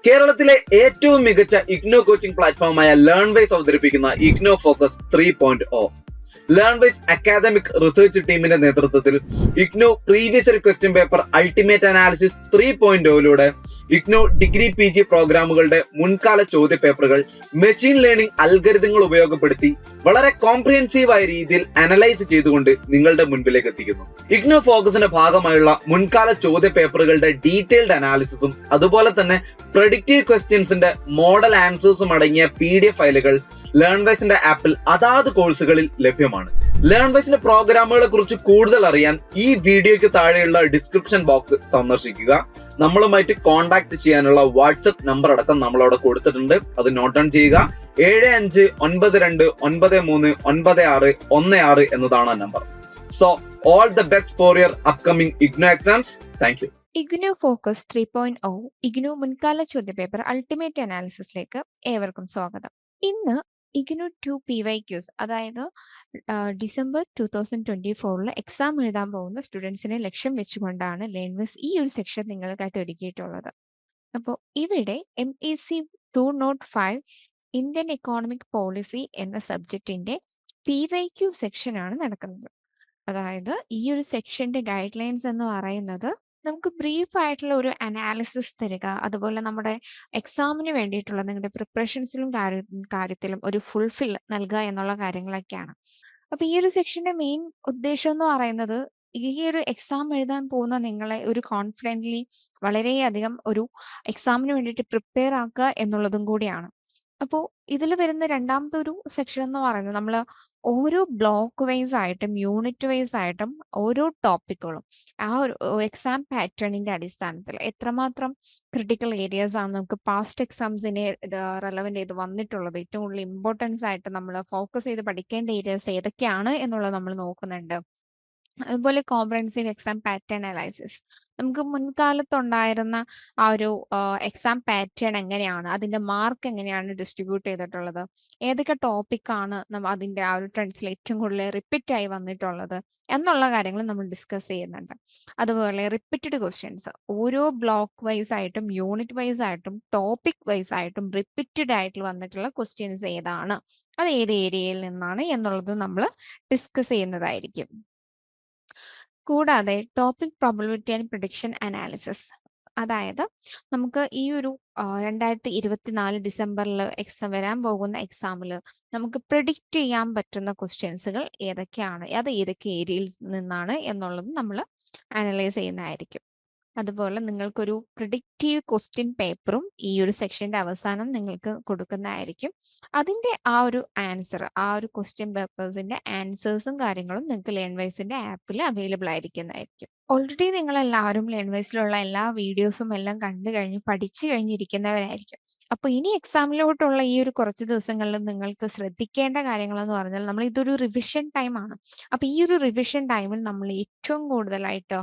കേരളത്തിലെ ഏറ്റവും മികച്ച ഇഗ്നോ കോച്ചിംഗ് പ്ലാറ്റ്ഫോമായ ലേൺവൈസ് അവതരിപ്പിക്കുന്ന IGNOU focus 3.0. Learnwise academic research ടീമിന്റെ നേതൃത്വത്തിൽ IGNOU previous year question paper ultimate analysis 3.0 IGNOU degree PG പ്രോഗ്രാമുകളുടെ മുൻകാല ചോദ്യ പേപ്പറുകൾ മെഷീൻ ലേണിംഗ് അൽഗരിതങ്ങൾ ഉപയോഗപ്പെടുത്തി വളരെ കോംപ്രിഹെൻസീവായ രീതിയിൽ അനലൈസ് ചെയ്തുകൊണ്ട് നിങ്ങളുടെ മുൻപിലേക്ക് എത്തിക്കുന്നു. ഇഗ്നോ ഫോക്കസിന്റെ ഭാഗമായുള്ള മുൻകാല ചോദ്യ പേപ്പറുകളുടെ ഡീറ്റെയിൽഡ് അനാലിസിസും അതുപോലെ തന്നെ പ്രഡിക്റ്റീവ് ക്വസ്റ്റ്യൻസിന്റെ മോഡൽ ആൻസേഴ്സും അടങ്ങിയ PDF ഫയലുകൾ ലേൺവൈസിന്റെ ആപ്പിൽ അതാത് കോഴ്സുകളിൽ ലഭ്യമാണ്. ലേൺവൈസിന്റെ പ്രോഗ്രാമുകളെ കുറിച്ച് കൂടുതൽ അറിയാൻ ഈ വീഡിയോയ്ക്ക് താഴെയുള്ള ഡിസ്ക്രിപ്ഷൻ ബോക്സ് സന്ദർശിക്കുക. നമ്മളുമായിട്ട് കോൺടാക്ട് ചെയ്യാനുള്ള വാട്സ്ആപ്പ് നമ്പർ അടക്കം നമ്മൾ അവിടെ കൊടുത്തിട്ടുണ്ട്. അത് നോട്ട് ഡൗൺ ചെയ്യുക. 7592939616 എന്നതാണ് ആ number. So all the best for your upcoming IGNOU exams. Thank you. IGNOU focus 3.0 IGNOU മുൻകാല ചോദ്യപേപ്പർ അൾട്ടിമേറ്റ് അനാലിസിസിലേക്ക് ഏവർക്കും സ്വാഗതം. ഇന്ന് ഇഗ്നോ 2 PYQs അതായത് ഡിസംബർ 2024 എക്സാം എഴുതാൻ പോകുന്ന സ്റ്റുഡൻസിനെ ലക്ഷ്യം വെച്ചുകൊണ്ടാണ് ലേൺവൈസ് ഈ ഒരു സെക്ഷൻ നിങ്ങൾക്കായിട്ട് ഒരുക്കിയിട്ടുള്ളത്. അപ്പോൾ ഇവിടെ MEC 205 ഇന്ത്യൻ എക്കോണമിക് പോളിസി എന്ന സബ്ജക്റ്റിന്റെ PYQ സെക്ഷനാണ് നടക്കുന്നത്. അതായത് ഈ ഒരു സെക്ഷന്റെ ഗൈഡ് ലൈൻസ് എന്ന് പറയുന്നത് നമുക്ക് ബ്രീഫ് ആയിട്ടുള്ള ഒരു അനാലിസിസ് തരിക, അതുപോലെ നമ്മുടെ എക്സാമിന് വേണ്ടിയിട്ടുള്ള നിങ്ങളുടെ പ്രിപ്പറേഷൻസിലും കാര്യത്തിലും ഒരു ഫുൾഫിൽ നൽകുക എന്നുള്ള കാര്യങ്ങളൊക്കെയാണ്. അപ്പൊ ഈ ഒരു സെക്ഷന്റെ മെയിൻ ഉദ്ദേശം എന്ന് പറയുന്നത് ഈ ഒരു എക്സാം എഴുതാൻ പോകുന്ന നിങ്ങളെ ഒരു കോൺഫിഡൻ്റ്ലി വളരെയധികം ഒരു എക്സാമിന് വേണ്ടിയിട്ട് പ്രിപ്പയർ ആക്കുക എന്നുള്ളതും കൂടിയാണ്. അപ്പോൾ ഇതിൽ വരുന്ന രണ്ടാമത്തെ ഒരു സെക്ഷൻ എന്ന് പറയുന്നത് നമ്മൾ ഓരോ ബ്ലോക്ക് വൈസ് ആയിട്ടും യൂണിറ്റ് വൈസ് ആയിട്ടും ഓരോ ടോപ്പിക്കുകളും ആ ഒരു എക്സാം പാറ്റേണിന്റെ അടിസ്ഥാനത്തിൽ എത്രമാത്രം ക്രിട്ടിക്കൽ ഏരിയാസ് ആണ് നമുക്ക് പാസ്റ്റ് എക്സാംസിനെ റെലവെന്റ് ചെയ്ത് വന്നിട്ടുള്ളത്, ഏറ്റവും കൂടുതൽ ഇമ്പോർട്ടൻസ് ആയിട്ട് നമ്മൾ ഫോക്കസ് ചെയ്ത് പഠിക്കേണ്ട ഏരിയാസ് ഏതൊക്കെയാണ് എന്നുള്ളത് നമ്മൾ നോക്കുന്നുണ്ട്. അതുപോലെ കോംപ്രഹെൻസീവ് എക്സാം പാറ്റേൺ അനാലിസിസ്, നമുക്ക് മുൻകാലത്തുണ്ടായിരുന്ന ആ ഒരു എക്സാം പാറ്റേൺ എങ്ങനെയാണ്, അതിന്റെ മാർക്ക് എങ്ങനെയാണ് ഡിസ്ട്രിബ്യൂട്ട് ചെയ്തിട്ടുള്ളത്, ഏതൊക്കെ ടോപ്പിക്കാണ് അതിന്റെ ആ ഒരു ട്രെൻഡ്സിൽ ഏറ്റവും കൂടുതൽ റിപ്പീറ്റ് ആയി വന്നിട്ടുള്ളത് എന്നുള്ള കാര്യങ്ങൾ നമ്മൾ ഡിസ്കസ് ചെയ്യുന്നുണ്ട്. അതുപോലെ റിപ്പീറ്റഡ് ക്വസ്റ്റ്യൻസ് ഓരോ ബ്ലോക്ക് വൈസ് ആയിട്ടും യൂണിറ്റ് വൈസ് ആയിട്ടും ടോപ്പിക് വൈസ് ആയിട്ടും റിപ്പീറ്റഡ് ആയിട്ട് വന്നിട്ടുള്ള ക്വസ്റ്റ്യൻസ് ഏതാണ്, അത് ഏത് ഏരിയയിൽ നിന്നാണ് എന്നുള്ളത് നമ്മൾ ഡിസ്കസ് ചെയ്യുന്നതായിരിക്കും. കൂടാതെ topic probability and prediction analysis, അതായത് നമുക്ക് ഈ ഒരു 2024 ഡിസംബറിൽ വരാൻ പോകുന്ന എക്സാമിൽ നമുക്ക് പ്രിഡിക്റ്റ് ചെയ്യാൻ പറ്റുന്ന ക്വസ്റ്റ്യൻസുകൾ ഏതൊക്കെയാണ്, അത് ഏതൊക്കെ ഏരിയയിൽ നിന്നാണ് എന്നുള്ളത് നമ്മൾ അനലൈസ് ചെയ്യുന്നതായിരിക്കും. അതുപോലെ നിങ്ങൾക്കൊരു പ്രിഡിക്റ്റീവ് ക്വസ്റ്റ്യൻ പേപ്പറും ഈ ഒരു സെക്ഷന്റെ അവസാനം നിങ്ങൾക്ക് കൊടുക്കുന്നതായിരിക്കും. അതിന്റെ ആ ഒരു ആൻസർ, ആ ഒരു ക്വസ്റ്റ്യൻ പേപ്പേഴ്സിന്റെ ആൻസേഴ്സും കാര്യങ്ങളും നിങ്ങൾക്ക് ലേൺവൈസിന്റെ ആപ്പിൽ അവൈലബിൾ ആയിരിക്കുന്നതായിരിക്കും. ഓൾറെഡി നിങ്ങൾ എല്ലാവരും ലേൺവൈസിലുള്ള എല്ലാ വീഡിയോസും എല്ലാം കണ്ടു കഴിഞ്ഞ് പഠിച്ചു കഴിഞ്ഞിരിക്കുന്നവരായിരിക്കും. അപ്പോൾ ഇനി എക്സാമിലോട്ടുള്ള ഈ ഒരു കുറച്ച് ദിവസങ്ങളിൽ നിങ്ങൾക്ക് ശ്രദ്ധിക്കേണ്ട കാര്യങ്ങൾ എന്ന് പറഞ്ഞാൽ നമ്മൾ ഇതൊരു റിവിഷൻ ടൈമാണ്. അപ്പൊ ഈ ഒരു റിവിഷൻ ടൈമിൽ നമ്മൾ ഏറ്റവും കൂടുതലായിട്ട്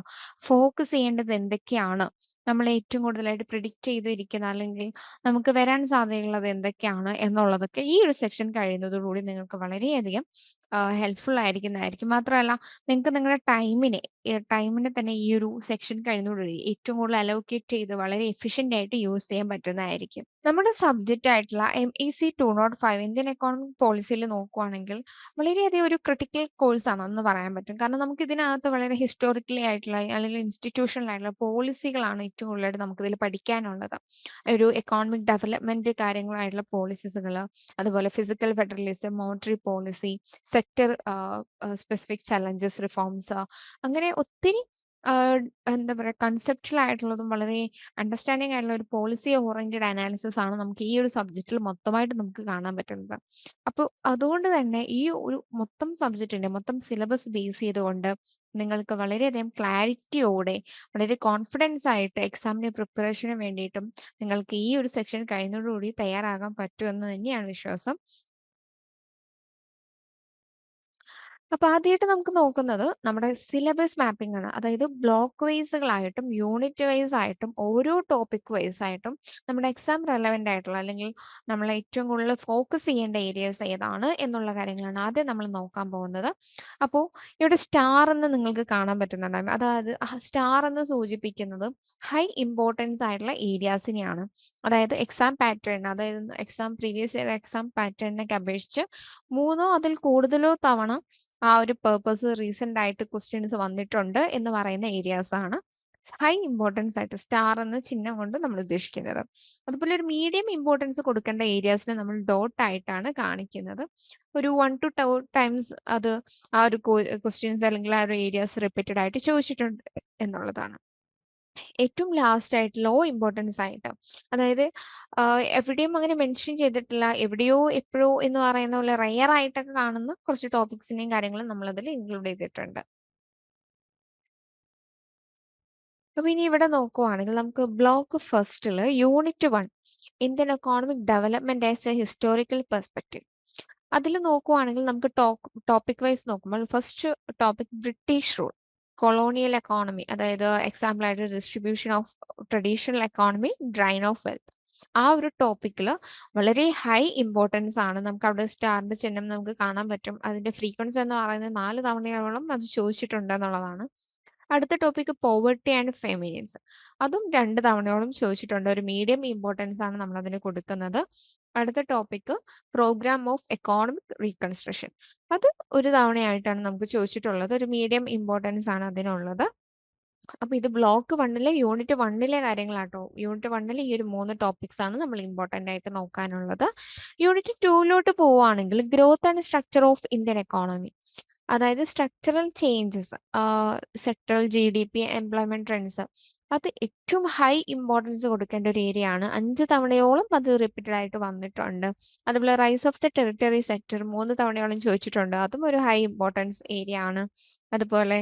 ഫോക്കസ് ചെയ്യേണ്ടത് എന്തൊക്കെയാണ്, നമ്മൾ ഏറ്റവും കൂടുതലായിട്ട് പ്രിഡിക്റ്റ് ചെയ്തിരിക്കുന്ന അല്ലെങ്കിൽ നമുക്ക് വരാൻ സാധ്യതയുള്ളത് എന്തൊക്കെയാണ് എന്നുള്ളതൊക്കെ ഈ ഒരു സെക്ഷൻ കഴിയുന്നതോടുകൂടി നിങ്ങൾക്ക് വളരെയധികം ഹെൽപ്ഫുൾ ആയിരിക്കുന്നതായിരിക്കും. മാത്രമല്ല നിങ്ങൾക്ക് നിങ്ങളുടെ ടൈമിനെ തന്നെ ഈ ഒരു സെക്ഷൻ കഴിയുന്നതോടുകൂടി ഏറ്റവും കൂടുതൽ അലോക്കേറ്റ് ചെയ്ത് വളരെ എഫിഷ്യന്റ് ആയിട്ട് യൂസ് ചെയ്യാൻ പറ്റുന്നതായിരിക്കും. നമ്മുടെ സബ്ജക്റ്റ് ആയിട്ടുള്ള MEC 205 ഇന്ത്യൻ എക്കോണമിക് പോളിസിയിൽ നോക്കുവാണെങ്കിൽ വളരെയധികം ഒരു ക്രിട്ടിക്കൽ കോഴ്സ് ആണെന്ന് പറയാൻ പറ്റും. കാരണം നമുക്ക് ഇതിനകത്ത് വളരെ ഹിസ്റ്റോറിക്കലി ആയിട്ടുള്ള അല്ലെങ്കിൽ ഇൻസ്റ്റിറ്റ്യൂഷണൽ ആയിട്ടുള്ള പോളിസികളാണ് ഏറ്റവും കൂടുതലായിട്ട് നമുക്കിതിൽ പഠിക്കാനുള്ളത്. ഒരു എക്കോണമിക് ഡെവലപ്മെന്റ് കാര്യങ്ങളായിട്ടുള്ള പോളിസികൾ, അതുപോലെ physical federalism, monetary policy, sector specific challenges, reforms, അങ്ങനെ ഒത്തിരി എന്താ പറയുക കൺസെപ്റ്റൽ ആയിട്ടുള്ളതും വളരെ അണ്ടർസ്റ്റാൻഡിങ് ആയിട്ടുള്ള ഒരു പോളിസി ഓറിയന്റഡ് അനാലിസിസ് ആണ് നമുക്ക് ഈ ഒരു സബ്ജക്റ്റിൽ മൊത്തമായിട്ട് നമുക്ക് കാണാൻ പറ്റുന്നത്. അപ്പോൾ അതുകൊണ്ട് തന്നെ ഈ ഒരു മൊത്തം സബ്ജക്റ്റിന്റെ മൊത്തം സിലബസ് ബേസ് ചെയ്തുകൊണ്ട് നിങ്ങൾക്ക് വളരെയധികം ക്ലാരിറ്റിയോടെ വളരെ കോൺഫിഡൻസ് ആയിട്ട് എക്സാമിന്റെ പ്രിപ്പറേഷന് വേണ്ടിയിട്ടും നിങ്ങൾക്ക് ഈ ഒരു സെക്ഷൻ കഴിയുന്നതോടുകൂടി തയ്യാറാകാൻ പറ്റുമെന്ന് തന്നെയാണ് വിശ്വാസം. അപ്പൊ ആദ്യമായിട്ട് നമുക്ക് നോക്കുന്നത് നമ്മുടെ സിലബസ് മാപ്പിംഗ് ആണ്. അതായത് ബ്ലോക്ക് വൈസുകളായിട്ടും യൂണിറ്റ് വൈസ് ആയിട്ടും ഓരോ ടോപ്പിക് വൈസ് ആയിട്ടും നമ്മുടെ എക്സാം റെലവെന്റ് ആയിട്ടുള്ള അല്ലെങ്കിൽ നമ്മൾ ഏറ്റവും കൂടുതൽ ഫോക്കസ് ചെയ്യേണ്ട ഏരിയാസ് ഏതാണ് എന്നുള്ള കാര്യങ്ങളാണ് ആദ്യം നമ്മൾ നോക്കാൻ പോകുന്നത്. അപ്പോൾ ഇവിടെ സ്റ്റാർ എന്ന് നിങ്ങൾക്ക് കാണാൻ പറ്റുന്നുണ്ടാകും. അതായത് സ്റ്റാർ എന്ന് സൂചിപ്പിക്കുന്നത് ഹൈ ഇമ്പോർട്ടൻസ് ആയിട്ടുള്ള ഏരിയാസിനെയാണ്. അതായത് എക്സാം പാറ്റേൺ, അതായത് പ്രീവിയസ് ഇയർ എക്സാം പാറ്റേണിനൊക്കെ അപേക്ഷിച്ച് 3 അതിൽ കൂടുതലോ തവണ ആ ഒരു റീസെന്റ് ആയിട്ട് ക്വസ്റ്റ്യൻസ് വന്നിട്ടുണ്ട് എന്ന് പറയുന്ന ഏരിയാസ് ആണ് ഹൈ ഇമ്പോർട്ടൻസ് ആയിട്ട് സ്റ്റാർ എന്ന ചിഹ്നം കൊണ്ട് നമ്മൾ ഉദ്ദേശിക്കുന്നത്. അതുപോലെ ഒരു മീഡിയം ഇമ്പോർട്ടൻസ് കൊടുക്കേണ്ട ഏരിയാസിനെ നമ്മൾ ഡോട്ട് ആയിട്ടാണ് കാണിക്കുന്നത്. ഒരു 1 to 2 ടൈംസ് അത് ആ ഒരു ക്വസ്റ്റ്യൻസ് അല്ലെങ്കിൽ ആ ഒരു ഏരിയാസ് റിപ്പീറ്റഡ് ആയിട്ട് ചോദിച്ചിട്ടുണ്ട് എന്നുള്ളതാണ്. ഏറ്റവും ലാസ്റ്റ് ആയിട്ട് ലോ ഇമ്പോർട്ടൻസ് ആയിട്ട്, അതായത് എവിടെയും അങ്ങനെ മെൻഷൻ ചെയ്തിട്ടില്ല, എവിടെയോ എപ്പോഴോ എന്ന് പറയുന്ന പോലെ റെയർ ആയിട്ടൊക്കെ കാണുന്ന കുറച്ച് ടോപ്പിക്സിനെയും കാര്യങ്ങളും നമ്മൾ അതിൽ ഇൻക്ലൂഡ് ചെയ്തിട്ടുണ്ട്. അപ്പൊ ഇനി ഇവിടെ നോക്കുവാണെങ്കിൽ നമുക്ക് ബ്ലോക്ക് ഫസ്റ്റില് unit 1 Indian economic development as A historical perspective, അതിൽ നോക്കുവാണെങ്കിൽ നമുക്ക് ടോപ്പിക് വൈസ് നോക്കുമ്പോൾ first topic British rule, colonial economy, അതായത് എക്സാമ്പിൾ ആയിട്ട് distribution of traditional economy, drain of wealth. ആ ഒരു ടോപ്പിക്കിൽ വളരെ ഹൈ ഇമ്പോർട്ടൻസ് ആണ്. നമുക്ക് അവിടെ സ്റ്റാറിന്റെ ചിഹ്നം നമുക്ക് കാണാൻ പറ്റും. അതിന്റെ ഫ്രീക്വൻസി എന്ന് പറയുന്നത് 4 തവണയോളം അത് ചോദിച്ചിട്ടുണ്ട് എന്നുള്ളതാണ്. അടുത്ത ടോപ്പിക് പോവർട്ടി ആൻഡ് ഫെമിനിൻസ്, അതും 2 തവണയോളം ചോദിച്ചിട്ടുണ്ട്. ഒരു മീഡിയം ഇമ്പോർട്ടൻസ് ആണ് നമ്മൾ അതിന് കൊടുക്കുന്നത്. അടുത്ത topic programme of economic reconstruction, അത് ഒരു തവണയായിട്ടാണ് നമുക്ക് ചോദിച്ചിട്ടുള്ളത്. ഒരു മീഡിയം ഇമ്പോർട്ടൻസ് ആണ് അതിനുള്ളത്. അപ്പൊ ഇത് ബ്ലോക്ക് 1 യൂണിറ്റ് 1 കാര്യങ്ങളാട്ടോ. യൂണിറ്റ് 1 ഈ ഒരു 3 ടോപ്പിക്സ് ആണ് നമ്മൾ ഇമ്പോർട്ടന്റ് ആയിട്ട് നോക്കാനുള്ളത്. യൂണിറ്റ് 2 പോവുകയാണെങ്കിൽ growth and structure of Indian economy, അതായത് structural changes, sectoral GDP, employment trends, അത് ഏറ്റവും ഹൈ ഇമ്പോർട്ടൻസ് കൊടുക്കേണ്ട ഒരു ഏരിയ ആണ്. 5 തവണയോളം അത് റിപ്പീറ്റഡ് ആയിട്ട് വന്നിട്ടുണ്ട്. അതുപോലെ rise of the territory sector 3 തവണയോളം ചോദിച്ചിട്ടുണ്ട്. അതും ഒരു ഹൈ ഇമ്പോർട്ടൻസ് ഏരിയ ആണ്. അതുപോലെ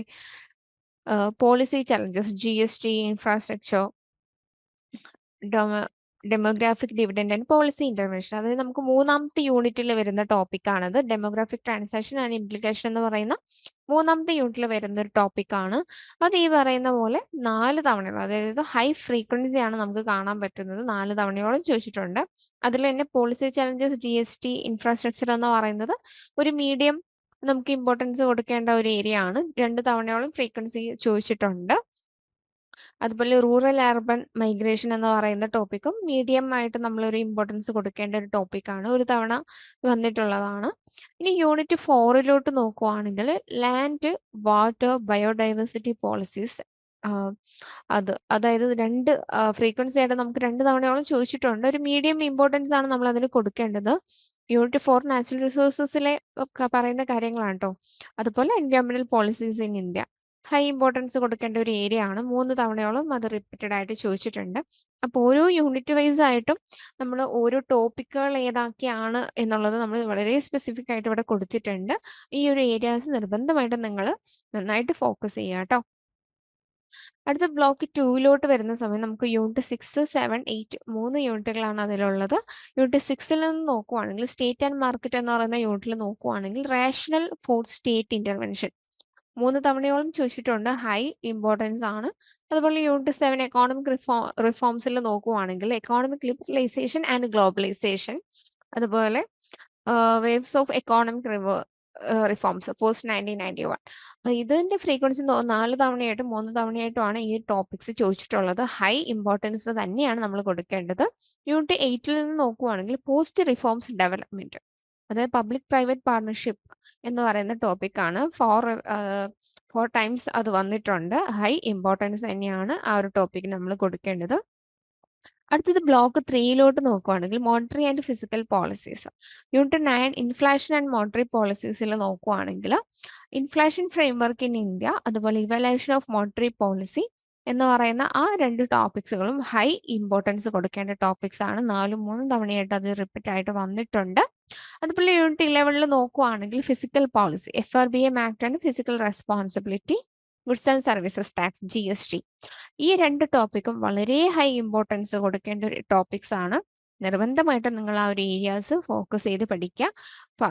policy challenges, GST, infrastructure, demographic dividend and policy intervention, അതായത് നമുക്ക് 3ാമത്തെ യൂണിറ്റിൽ വരുന്ന ടോപ്പിക് ആണത്. ഡെമോഗ്രാഫിക് ട്രാൻസാക്ഷൻ ആൻഡ് ഇംപ്ലിക്കേഷൻ എന്ന് പറയുന്ന 3ാമത്തെ യൂണിറ്റിൽ വരുന്ന ഒരു ടോപ്പിക് ആണ്. അത് ഈ പറയുന്ന പോലെ 4 തവണയോളം, അതായത് ഹൈ ഫ്രീക്വൻസി ആണ് നമുക്ക് കാണാൻ പറ്റുന്നത്. 4 തവണയോളം ചോദിച്ചിട്ടുണ്ട്. അതിൽ തന്നെ പോളിസി ചലഞ്ചസ്, GST, ഇൻഫ്രാസ്ട്രക്ചർ എന്ന് പറയുന്നത് ഒരു മീഡിയം നമുക്ക് ഇമ്പോർട്ടൻസ് കൊടുക്കേണ്ട ഒരു ഏരിയ ആണ്. 2 തവണയോളം ഫ്രീക്വൻസി ചോദിച്ചിട്ടുണ്ട്. അതുപോലെ റൂറൽ അർബൻ മൈഗ്രേഷൻ എന്ന് പറയുന്ന ടോപ്പിക്കും മീഡിയം ആയിട്ട് നമ്മളൊരു ഇമ്പോർട്ടൻസ് കൊടുക്കേണ്ട ഒരു ടോപ്പിക്കാണ്. ഒരു തവണ വന്നിട്ടുള്ളതാണ്. ഇനി യൂണിറ്റ് 4 നോക്കുവാണെങ്കിൽ ലാൻഡ്, വാട്ടർ, ബയോഡൈവേഴ്സിറ്റി പോളിസീസ്, അതായത് 2 ഫ്രീക്വൻസി ആയിട്ട് നമുക്ക് 2 തവണയോളം ചോദിച്ചിട്ടുണ്ട്. ഒരു മീഡിയം ഇമ്പോർട്ടൻസ് ആണ് നമ്മൾ അതിന് കൊടുക്കേണ്ടത്. യൂണിറ്റ് 4 നാച്ചുറൽ റിസോഴ്സസിലെ പറയുന്ന കാര്യങ്ങളാണ് കേട്ടോ. അതുപോലെ എൻവയോൺമെന്റൽ policies in India, high importance കൊടുക്കേണ്ട ഒരു ഏരിയ ആണ്. 3 തവണയോളം അത് റിപ്പീറ്റഡ് ആയിട്ട് ചോദിച്ചിട്ടുണ്ട്. അപ്പോൾ ഓരോ യൂണിറ്റ് വൈസ് ആയിട്ടും നമ്മൾ ഓരോ ടോപ്പിക്കുകൾ ഏതൊക്കെയാണ് എന്നുള്ളത് നമ്മൾ വളരെ സ്പെസിഫിക് ആയിട്ട് ഇവിടെ കൊടുത്തിട്ടുണ്ട്. ഈ ഒരു ഏരിയാസ് നിർബന്ധമായിട്ടും നിങ്ങൾ നന്നായിട്ട് ഫോക്കസ് ചെയ്യുക കേട്ടോ. അടുത്ത ബ്ലോക്ക് 2 വരുന്ന സമയം നമുക്ക് യൂണിറ്റ് 6, 7, 8 3 യൂണിറ്റുകളാണ് അതിലുള്ളത്. യൂണിറ്റ് 6 നിന്ന് നോക്കുവാണെങ്കിൽ സ്റ്റേറ്റ് ആൻഡ് മാർക്കറ്റ് എന്ന് പറയുന്ന യൂണിറ്റിൽ നോക്കുവാണെങ്കിൽ റേഷണൽ ഫോർ സ്റ്റേറ്റ് ഇന്റർവെൻഷൻ 3 തവണയോളം ചോദിച്ചിട്ടുണ്ട്. ഹൈ ഇമ്പോർട്ടൻസ് ആണ്. അതുപോലെ യൂണിറ്റ് 7 എക്കോണമിക് റിഫോംസിൽ നോക്കുവാണെങ്കിൽ എക്കോണമിക് ലിബറലൈസേഷൻ ആൻഡ് ഗ്ലോബലൈസേഷൻ, അതുപോലെ waves of economic reforms post 1991. ഇതിന്റെ ഫ്രീക്വൻസി 4 തവണയായിട്ടും 3 തവണയായിട്ടുമാണ് ഈ ടോപ്പിക്സ് ചോദിച്ചിട്ടുള്ളത്. ഹൈ ഇമ്പോർട്ടൻസ് തന്നെയാണ് നമ്മൾ കൊടുക്കേണ്ടത്. യൂണിറ്റ് 8 നിന്ന് നോക്കുവാണെങ്കിൽ പോസ്റ്റ് റിഫോംസ് ഡെവലപ്മെന്റ്, അതായത് പബ്ലിക് പ്രൈവറ്റ് പാർട്ണർഷിപ്പ് എന്ന് പറയുന്ന ടോപ്പിക്കാണ്. 4 ടൈംസ് അത് വന്നിട്ടുണ്ട്. ഹൈ ഇമ്പോർട്ടൻസ് തന്നെയാണ് ആ ഒരു ടോപ്പിക്ക് നമ്മൾ കൊടുക്കേണ്ടത്. അടുത്തത് ബ്ലോക്ക് 3 നോക്കുവാണെങ്കിൽ monetary and physical policies. Unit 9 inflation and monetary പോളിസീസിൽ നോക്കുവാണെങ്കിൽ ഇൻഫ്ലേഷൻ ഫ്രെയിംവർക്ക് ഇൻ ഇന്ത്യ, അതുപോലെ ഇവാലുവേഷൻ ഓഫ് മോണിറ്ററി പോളിസി എന്ന് പറയുന്ന ആ 2 ടോപ്പിക്സുകളും ഹൈ ഇമ്പോർട്ടൻസ് കൊടുക്കേണ്ട ടോപ്പിക്സ് ആണ്. 4 3 തവണയായിട്ട് അത് റിപ്പീറ്റ് ആയിട്ട് വന്നിട്ടുണ്ട്. അതുപോലെ യൂണിറ്റ് 11 നോക്കുവാണെങ്കിൽ physical policy, FRBM act and physical responsibility, goods and services tax, GST. ഈ 2 ടോപ്പിക്കും വളരെ ഹൈ ഇമ്പോർട്ടൻസ് കൊടുക്കേണ്ട ഒരു ടോപ്പിക്സ് ആണ്. നിർബന്ധമായിട്ടും നിങ്ങൾ ആ ഒരു ഏരിയാസ് ഫോക്കസ് ചെയ്ത് പഠിക്കുക.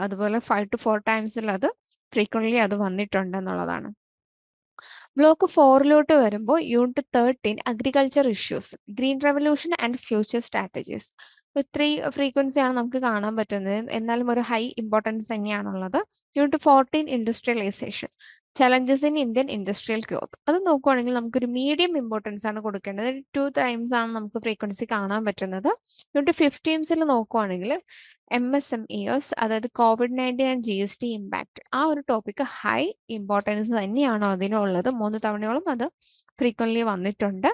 അതുപോലെ 5 to 4 ടൈംസിൽ അത് ഫ്രീക്വൻ്റ്ലി അത് വന്നിട്ടുണ്ടെന്നുള്ളതാണ്. ബ്ലോക്ക് 4 വരുമ്പോൾ unit 13 agriculture issues, green revolution and future strategies. ഇത്രയും ഫ്രീക്വൻസിയാണ് നമുക്ക് കാണാൻ പറ്റുന്നത്, എന്നാലും ഒരു ഹൈ ഇമ്പോർട്ടൻസ് തന്നെയാണുള്ളത്. Unit 14 industrialisation, challenges in Indian industrial growth. അത് നോക്കുവാണെങ്കിൽ നമുക്കൊരു മീഡിയം ഇമ്പോർട്ടൻസ് ആണ് കൊടുക്കേണ്ടത്. 2 ടൈംസ് ആണ് നമുക്ക് ഫ്രീക്വൻസി കാണാൻ പറ്റുന്നത്. യൂണിറ്റ് 15 നോക്കുവാണെങ്കിൽ MSMEs, അതായത് COVID-19 ആൻഡ് GST ഇമ്പാക്ട്, ആ ഒരു ടോപ്പിക് ഹൈ ഇമ്പോർട്ടൻസ് തന്നെയാണ് അതിനുള്ളത്. 3 തവണയോളം അത് ഫ്രീക്വൻ്റ്ലി വന്നിട്ടുണ്ട്.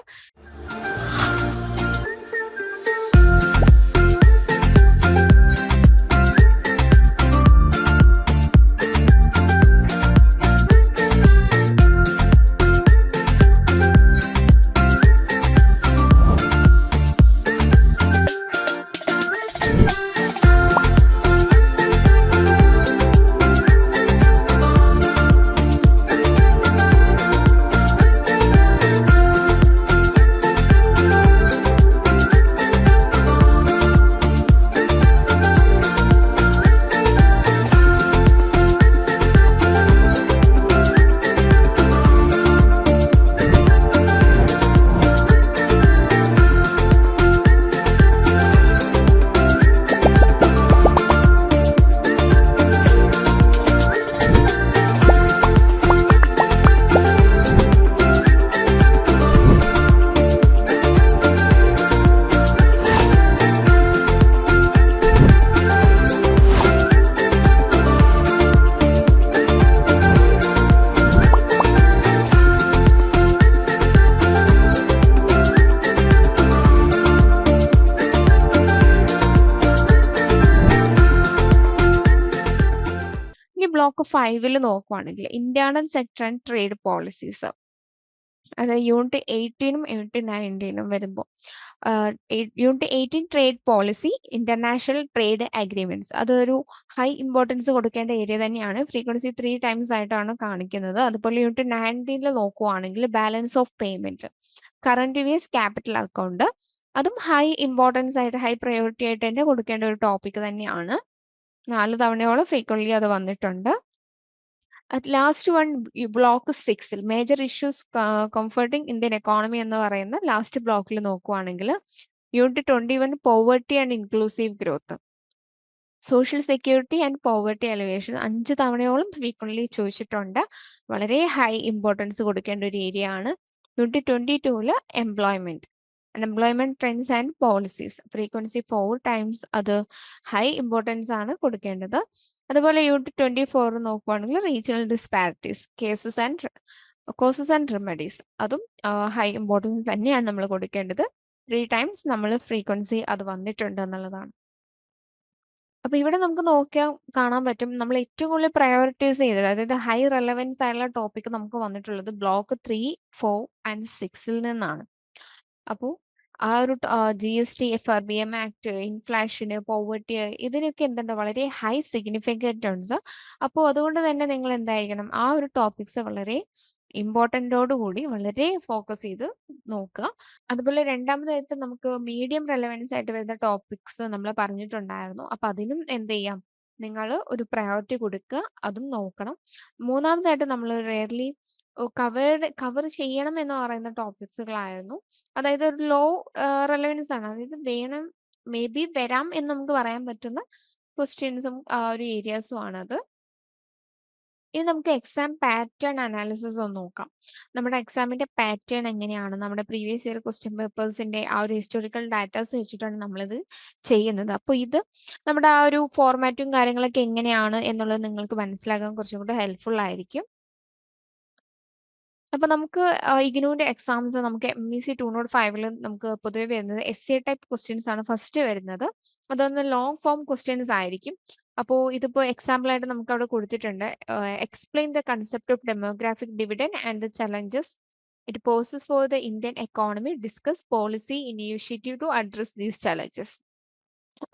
ബ്ലോക്ക് 5 നോക്കുവാണെങ്കിൽ internal sector and trade policies, അതായത് യൂണിറ്റ് 18 യൂണിറ്റ് 19 വരുമ്പോൾ unit 18 trade policy, international trade agreements, അതൊരു ഹൈ ഇമ്പോർട്ടൻസ് കൊടുക്കേണ്ട ഏരിയ തന്നെയാണ്. ഫ്രീക്വൻസി 3 ടൈംസ് ആയിട്ടാണ് കാണിക്കുന്നത്. അതുപോലെ യൂണിറ്റ് 19 നോക്കുവാണെങ്കിൽ balance of payment, current years capital account, അതും ഹൈ ഇമ്പോർട്ടൻസ് ആയിട്ട് ഹൈ പ്രയോറിറ്റി ആയിട്ട് തന്നെ കൊടുക്കേണ്ട ഒരു ടോപ്പിക് തന്നെയാണ്. 4 തവണയോളം ഫ്രീക്വൻ്റ്ലി അത് വന്നിട്ടുണ്ട്. Last one block 6 major issues comforting Indian economy എന്ന് പറയുന്ന ലാസ്റ്റ് ബ്ലോക്കിൽ നോക്കുവാണെങ്കിൽ unit 21 poverty and inclusive growth, social security and poverty elevation 5 തവണയോളം ഫ്രീക്വൻ്റ്ലി ചോദിച്ചിട്ടുണ്ട്. വളരെ ഹൈ ഇമ്പോർട്ടൻസ് കൊടുക്കേണ്ട ഒരു ഏരിയ ആണ്. Unit 22 employment, unemployment trends and policies, frequency 4 times അത് ഹൈ ഇമ്പോർട്ടൻസ് ആണ് കൊടുക്കേണ്ടത്. അതുപോലെ യൂണിറ്റ് 24 നോക്കുവാണെങ്കിൽ regional disparities, causes and remedies, അതും ഹൈ ഇമ്പോർട്ടൻസ് തന്നെയാണ് നമ്മൾ കൊടുക്കേണ്ടത്. 3 ടൈംസ് നമ്മൾ ഫ്രീക്വൻസി അത് വന്നിട്ടുണ്ട് എന്നുള്ളതാണ്. അപ്പൊ ഇവിടെ നമുക്ക് നോക്കിയാൽ കാണാൻ പറ്റും, നമ്മൾ ഏറ്റവും കൂടുതൽ പ്രയോറിറ്റൈസ് ചെയ്തത്, അതായത് ഹൈ റെലവൻസ് ആയിട്ടുള്ള ടോപ്പിക് നമുക്ക് വന്നിട്ടുള്ളത് ബ്ലോക്ക് 3, 4 ആൻഡ് 6 നിന്നാണ്. അപ്പോൾ ആ ഒരു GST, FRBM act, inflation, poverty, ഇതിനൊക്കെ എന്തുണ്ട് വളരെ ഹൈ സിഗ്നിഫിക്കൻസ്. അപ്പോൾ അതുകൊണ്ട് തന്നെ നിങ്ങൾ എന്തായിരിക്കണം, ആ ഒരു ടോപ്പിക്സ് വളരെ ഇമ്പോർട്ടൻറ്റോടുകൂടി വളരെ ഫോക്കസ് ചെയ്ത് നോക്കുക. അതുപോലെ രണ്ടാമതായിട്ട് നമുക്ക് മീഡിയം റെലവൻസ് ആയിട്ട് വരുന്ന ടോപ്പിക്സ് നമ്മൾ പറഞ്ഞിട്ടുണ്ടായിരുന്നു. അപ്പൊ അതിനും എന്ത് ചെയ്യാം, നിങ്ങൾ ഒരു പ്രയോറിറ്റി കൊടുക്കുക, അതും നോക്കണം. മൂന്നാമതായിട്ട് നമ്മൾ റെയർലി കവർ ചെയ്യണം എന്ന് പറയുന്ന ടോപ്പിക്സുകളായിരുന്നു. അതായത് ഒരു ലോ റെലവൻസ് ആണ്, അതായത് വേണം, മേ ബി വരാം എന്ന് നമുക്ക് പറയാൻ പറ്റുന്ന ക്വസ്റ്റ്യൻസും ഒരു ഏരിയാസും ആണത്. ഇനി നമുക്ക് എക്സാം പാറ്റേൺ അനാലിസിസ് ഒന്ന് നോക്കാം. നമ്മുടെ എക്സാമിന്റെ പാറ്റേൺ എങ്ങനെയാണ്, നമ്മുടെ പ്രീവിയസ് ഇയർ ക്വസ്റ്റ്യൻ പേപ്പേഴ്സിന്റെ ആ ഒരു ഹിസ്റ്റോറിക്കൽ ഡാറ്റാസ് വെച്ചിട്ടാണ് നമ്മളിത് ചെയ്യുന്നത്. അപ്പോൾ ഇത് നമ്മുടെ ആ ഒരു ഫോർമാറ്റും കാര്യങ്ങളൊക്കെ എങ്ങനെയാണ് എന്നുള്ളത് നിങ്ങൾക്ക് മനസ്സിലാക്കാൻ കുറച്ചും കൂടെ ഹെൽപ്ഫുൾ ആയിരിക്കും. അപ്പൊ നമുക്ക് ഇഗ്നോന്റെ എക്സാംസ് നമുക്ക് MEC 205 നമുക്ക് പൊതുവെ വരുന്നത് essay ടൈപ്പ് ക്വസ്റ്റ്യൻസ് ആണ് ഫസ്റ്റ് വരുന്നത്. അതൊന്ന് ലോങ് ഫോം ക്വസ്റ്റ്യൻസ് ആയിരിക്കും. അപ്പോൾ ഇതിപ്പോ എക്സാമ്പിൾ ആയിട്ട് നമുക്ക് അവിടെ കൊടുത്തിട്ടുണ്ട്. Explain the concept of demographic dividend and the challenges it poses for the Indian economy, discuss policy initiative to address these challenges.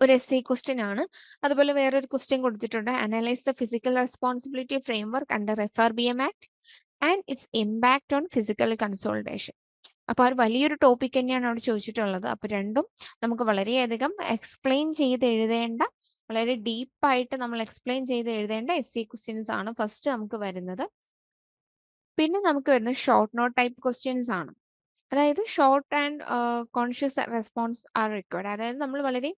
ഒരു essay ക്വസ്റ്റ്യൻ ആണ്. അതുപോലെ വേറൊരു ക്വസ്റ്റ്യൻ കൊടുത്തിട്ടുണ്ട്, analyse the physical responsibility framework under FRBM act and its impact on fiscal consolidation. അപ്പൊ ആ ഒരു വലിയൊരു topic തന്നെയാണ് അവിടെ ചോദിച്ചിട്ടുള്ളത്. അപ്പൊ രണ്ടും നമുക്ക് വളരെയധികം എക്സ്പ്ലെയിൻ ചെയ്ത് എഴുതേണ്ട വളരെ ഡീപ്പായിട്ട് നമ്മൾ എക്സ്പ്ലെയിൻ ചെയ്ത് എഴുതേണ്ട എസ് ക്വസ്റ്റ്യൻസ് ആണ് ഫസ്റ്റ് നമുക്ക് വരുന്നത്. പിന്നെ നമുക്ക് വരുന്നത് ഷോർട്ട് നോട്ട് ടൈപ്പ് ക്വസ്റ്റ്യൻസ് ആണ്. അതായത് short and conscious response are required. അതായത് നമ്മൾ വളരെ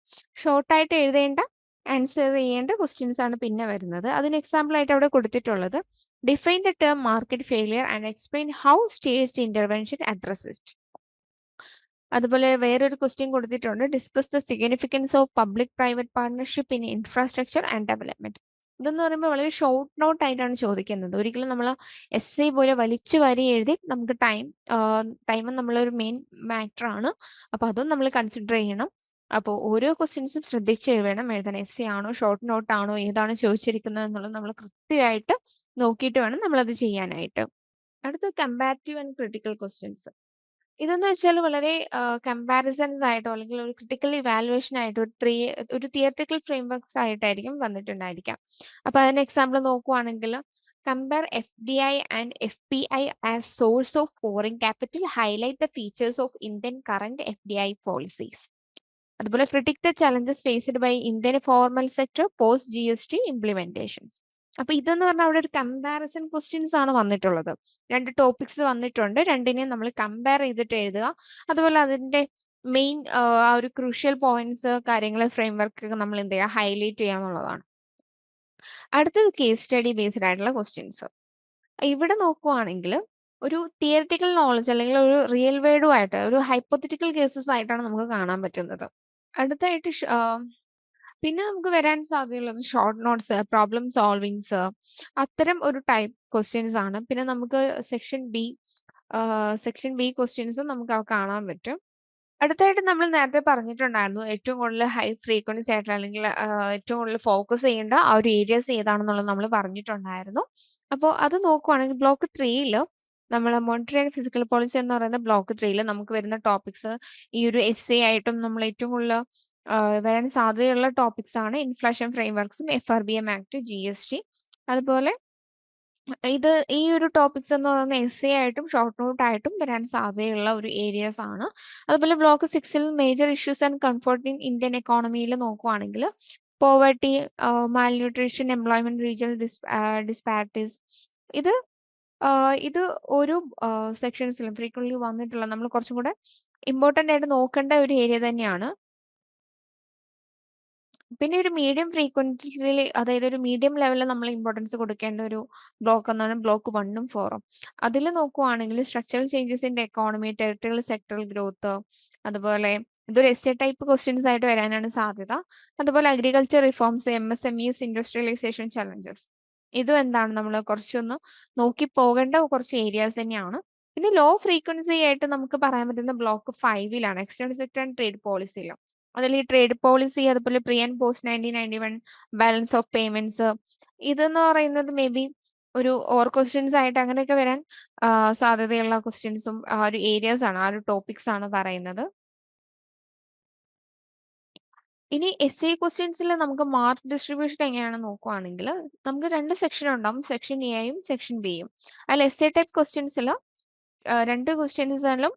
ഷോർട്ടായിട്ട് എഴുതേണ്ട ആൻസർ ചെയ്യേണ്ട ക്വസ്റ്റ്യൻസ് ആണ് പിന്നെ വരുന്നത്. അതിന് എക്സാമ്പിൾ ആയിട്ട് അവിടെ കൊടുത്തിട്ടുള്ളത് define the term market failure and explain how staged intervention address it. അതുപോലെ വേറൊരു ക്വസ്റ്റ്യൻ കൊടുത്തിട്ടുണ്ട് discuss the significance of public private partnership in infrastructure and development. ഇതെന്ന് പറയുമ്പോൾ വളരെ ഷോർട്ട് നോട്ട് ആയിട്ടാണ് ചോദിക്കുന്നത്. ഒരിക്കലും നമ്മൾ എസ് പോലെ വലിച്ചു വാരി എഴുതി നമുക്ക് ടൈം നമ്മളൊരു മെയിൻ മാറ്റർ ആണ്. അപ്പൊ അതും നമ്മൾ കൺസിഡർ ചെയ്യണം. അപ്പോൾ ഓരോ ക്വസ്റ്റ്യൻസും ശ്രദ്ധിച്ച് വേണം എഴുതാൻ. എസ് ആണോ ഷോർട്ട് നോട്ട് ആണോ ഏതാണ് ചോദിച്ചിരിക്കുന്നത് എന്നുള്ളത് നമ്മൾ കൃത്യമായിട്ട് നോക്കിയിട്ട് വേണം നമ്മളത് ചെയ്യാനായിട്ട്. അടുത്ത കമ്പാരിറ്റീവ് ആൻഡ് ക്രിട്ടിക്കൽ ക്വസ്റ്റ്യൻസ്. ഇതെന്ന് വെച്ചാൽ വളരെ കമ്പാരിസൺസ് ആയിട്ടോ അല്ലെങ്കിൽ ഒരു ക്രിട്ടിക്കൽ ഇവാലുവേഷൻ ആയിട്ടോ ഒരു തിയററ്റിക്കൽ ഫ്രെയിംവർക്സ് ആയിട്ടായിരിക്കും വന്നിട്ടുണ്ടായിരിക്കാം. അപ്പൊ അതിന് എക്സാമ്പിൾ നോക്കുവാണെങ്കിൽ compare FDI and FPI as source of foreign capital, highlight the features of Indian current FDI policies. അതുപോലെ critic the challenges faced by Indian formal sector post GST implementations. അപ്പൊ ഇതെന്ന് പറഞ്ഞാൽ അവിടെ ഒരു കമ്പാരിസൺ ക്വസ്റ്റ്യൻസ് ആണ് വന്നിട്ടുള്ളത്. രണ്ട് ടോപ്പിക്സ് വന്നിട്ടുണ്ട്, രണ്ടിനെയും നമ്മൾ കമ്പയർ ചെയ്തിട്ട് എഴുതുക. അതുപോലെ അതിന്റെ മെയിൻ ആ ഒരു ക്രൂഷ്യൽ പോയിന്റ്സ് കാര്യങ്ങൾ ഫ്രെയിംവർക്ക് നമ്മൾ എന്ത് ചെയ്യുക ഹൈലൈറ്റ് ചെയ്യുക എന്നുള്ളതാണ്. അടുത്തത് കേസ് സ്റ്റഡി ബേസ്ഡ് ആയിട്ടുള്ള ക്വസ്റ്റ്യൻസ്. ഇവിടെ നോക്കുവാണെങ്കിൽ ഒരു തിയററ്റിക്കൽ നോളജ് അല്ലെങ്കിൽ ഒരു റിയൽ വേർഡുമായിട്ട് ഒരു ഹൈപ്പോത്തറ്റിക്കൽ കേസസ് ആയിട്ടാണ് നമുക്ക് കാണാൻ പറ്റുന്നത്. അടുത്തായിട്ട് പിന്നെ നമുക്ക് വരാൻ സാധ്യതയുള്ളത് ഷോർട്ട് നോട്ട്സ്, പ്രോബ്ലം സോൾവിങ്സ്, അത്തരം ഒരു ടൈപ്പ് ക്വസ്റ്റ്യൻസ് ആണ്. പിന്നെ നമുക്ക് സെക്ഷൻ ബി ക്വസ്റ്റ്യൻസും നമുക്ക് കാണാൻ പറ്റും. അടുത്തായിട്ട് നമ്മൾ നേരത്തെ പറഞ്ഞിട്ടുണ്ടായിരുന്നു ഏറ്റവും കൂടുതൽ ഹൈ ഫ്രീക്വൻസി ആയിട്ടുള്ള അല്ലെങ്കിൽ ഏറ്റവും കൂടുതൽ ഫോക്കസ് ചെയ്യേണ്ട ആ ഒരു ഏരിയാസ് ഏതാണെന്നുള്ളത് നമ്മൾ പറഞ്ഞിട്ടുണ്ടായിരുന്നു. അപ്പോൾ അത് നോക്കുവാണെങ്കിൽ ബ്ലോക്ക് 3 നമ്മൾ മോണിറ്ററി ആൻഡ് ഫിസിക്കൽ പോളിസി എന്ന് പറയുന്ന ബ്ലോക്ക് 3 നമുക്ക് വരുന്ന ടോപ്പിക്സ് ഈ ഒരു എസ് ആയിട്ടും നമ്മൾ ഏറ്റവും കൂടുതൽ വരാൻ സാധ്യതയുള്ള ടോപ്പിക്സ് ആണ് ഇൻഫ്ലേഷൻ ഫ്രെയിംവർക്സും FRBM ആക്ട്, GST. അതുപോലെ ഈ ഒരു ടോപ്പിക്സ് എന്ന് പറയുന്ന എസ് ആയിട്ടും ഷോർട്ട് നോട്ട് ആയിട്ടും വരാൻ സാധ്യതയുള്ള ഒരു ഏരിയാസ് ആണ്. അതുപോലെ block 6 major issues and comfort in Indian എക്കോണമിയിൽ നോക്കുവാണെങ്കിൽ poverty, malnutrition, employment, regional disparities. ഇത് ഓരോ സെക്ഷൻസിലും ഫ്രീക്വന്റ്ലി വന്നിട്ടുള്ള നമ്മൾ കുറച്ചും കൂടെ ഇമ്പോർട്ടന്റ് ആയിട്ട് നോക്കേണ്ട ഒരു ഏരിയ തന്നെയാണ്. പിന്നെ ഒരു മീഡിയം ഫ്രീക്വൻസിയിൽ അതായത് ഒരു മീഡിയം ലെവലിൽ നമ്മൾ ഇമ്പോർട്ടൻസ് കൊടുക്കേണ്ട ഒരു ബ്ലോക്ക് എന്നാണ് ബ്ലോക്ക് 1ഉം 4ഉം. അതിൽ നോക്കുവാണെങ്കിൽ structural changes in the economy, territorial sectoral growth, അതുപോലെ ഇതൊരു എസ് ടൈപ്പ് ക്വസ്റ്റ്യൻസ് ആയിട്ട് വരാനാണ് സാധ്യത. അതുപോലെ agriculture reforms, MSMEs, industrialisation challenges. ഇതും എന്താണ് നമ്മൾ കുറച്ചൊന്ന് നോക്കി പോകേണ്ട കുറച്ച് ഏരിയാസ് തന്നെയാണ്. പിന്നെ ലോ ഫ്രീക്വൻസി ആയിട്ട് നമുക്ക് പറയാൻ പറ്റുന്ന ബ്ലോക്ക് 5ലാണ് എക്സ്റ്റേണൽ സെക്ടർ ആൻഡ് ട്രേഡ് പോളിസിയിലും. അതിൽ ഈ ട്രേഡ് പോളിസി, അതുപോലെ pre and post 1991 balance of payments, ഇതെന്ന് പറയുന്നത് മേ ബി ഒരു ഓർ ക്വസ്റ്റ്യൻസ് ആയിട്ട് അങ്ങനെയൊക്കെ വരാൻ സാധ്യതയുള്ള ക്വസ്റ്റ്യൻസും ആ ഒരു ഏരിയാസ് ആണ്, ആ ഒരു ടോപ്പിക്സ് ആണ് പറയുന്നത്. ഇനി എസ് ക്വസ്റ്റ്യൻസിൽ നമുക്ക് മാർക്ക് ഡിസ്ട്രിബ്യൂഷൻ എങ്ങനെയാണെന്ന് നോക്കുവാണെങ്കിൽ നമുക്ക് 2 സെക്ഷൻ ഉണ്ടാവും, സെക്ഷൻ എയും സെക്ഷൻ ബിയും. അതിൽ എസ് ടൈപ്പ് ക്വസ്റ്റ്യൻസിൽ 2 ക്വസ്റ്റ്യൻസിലും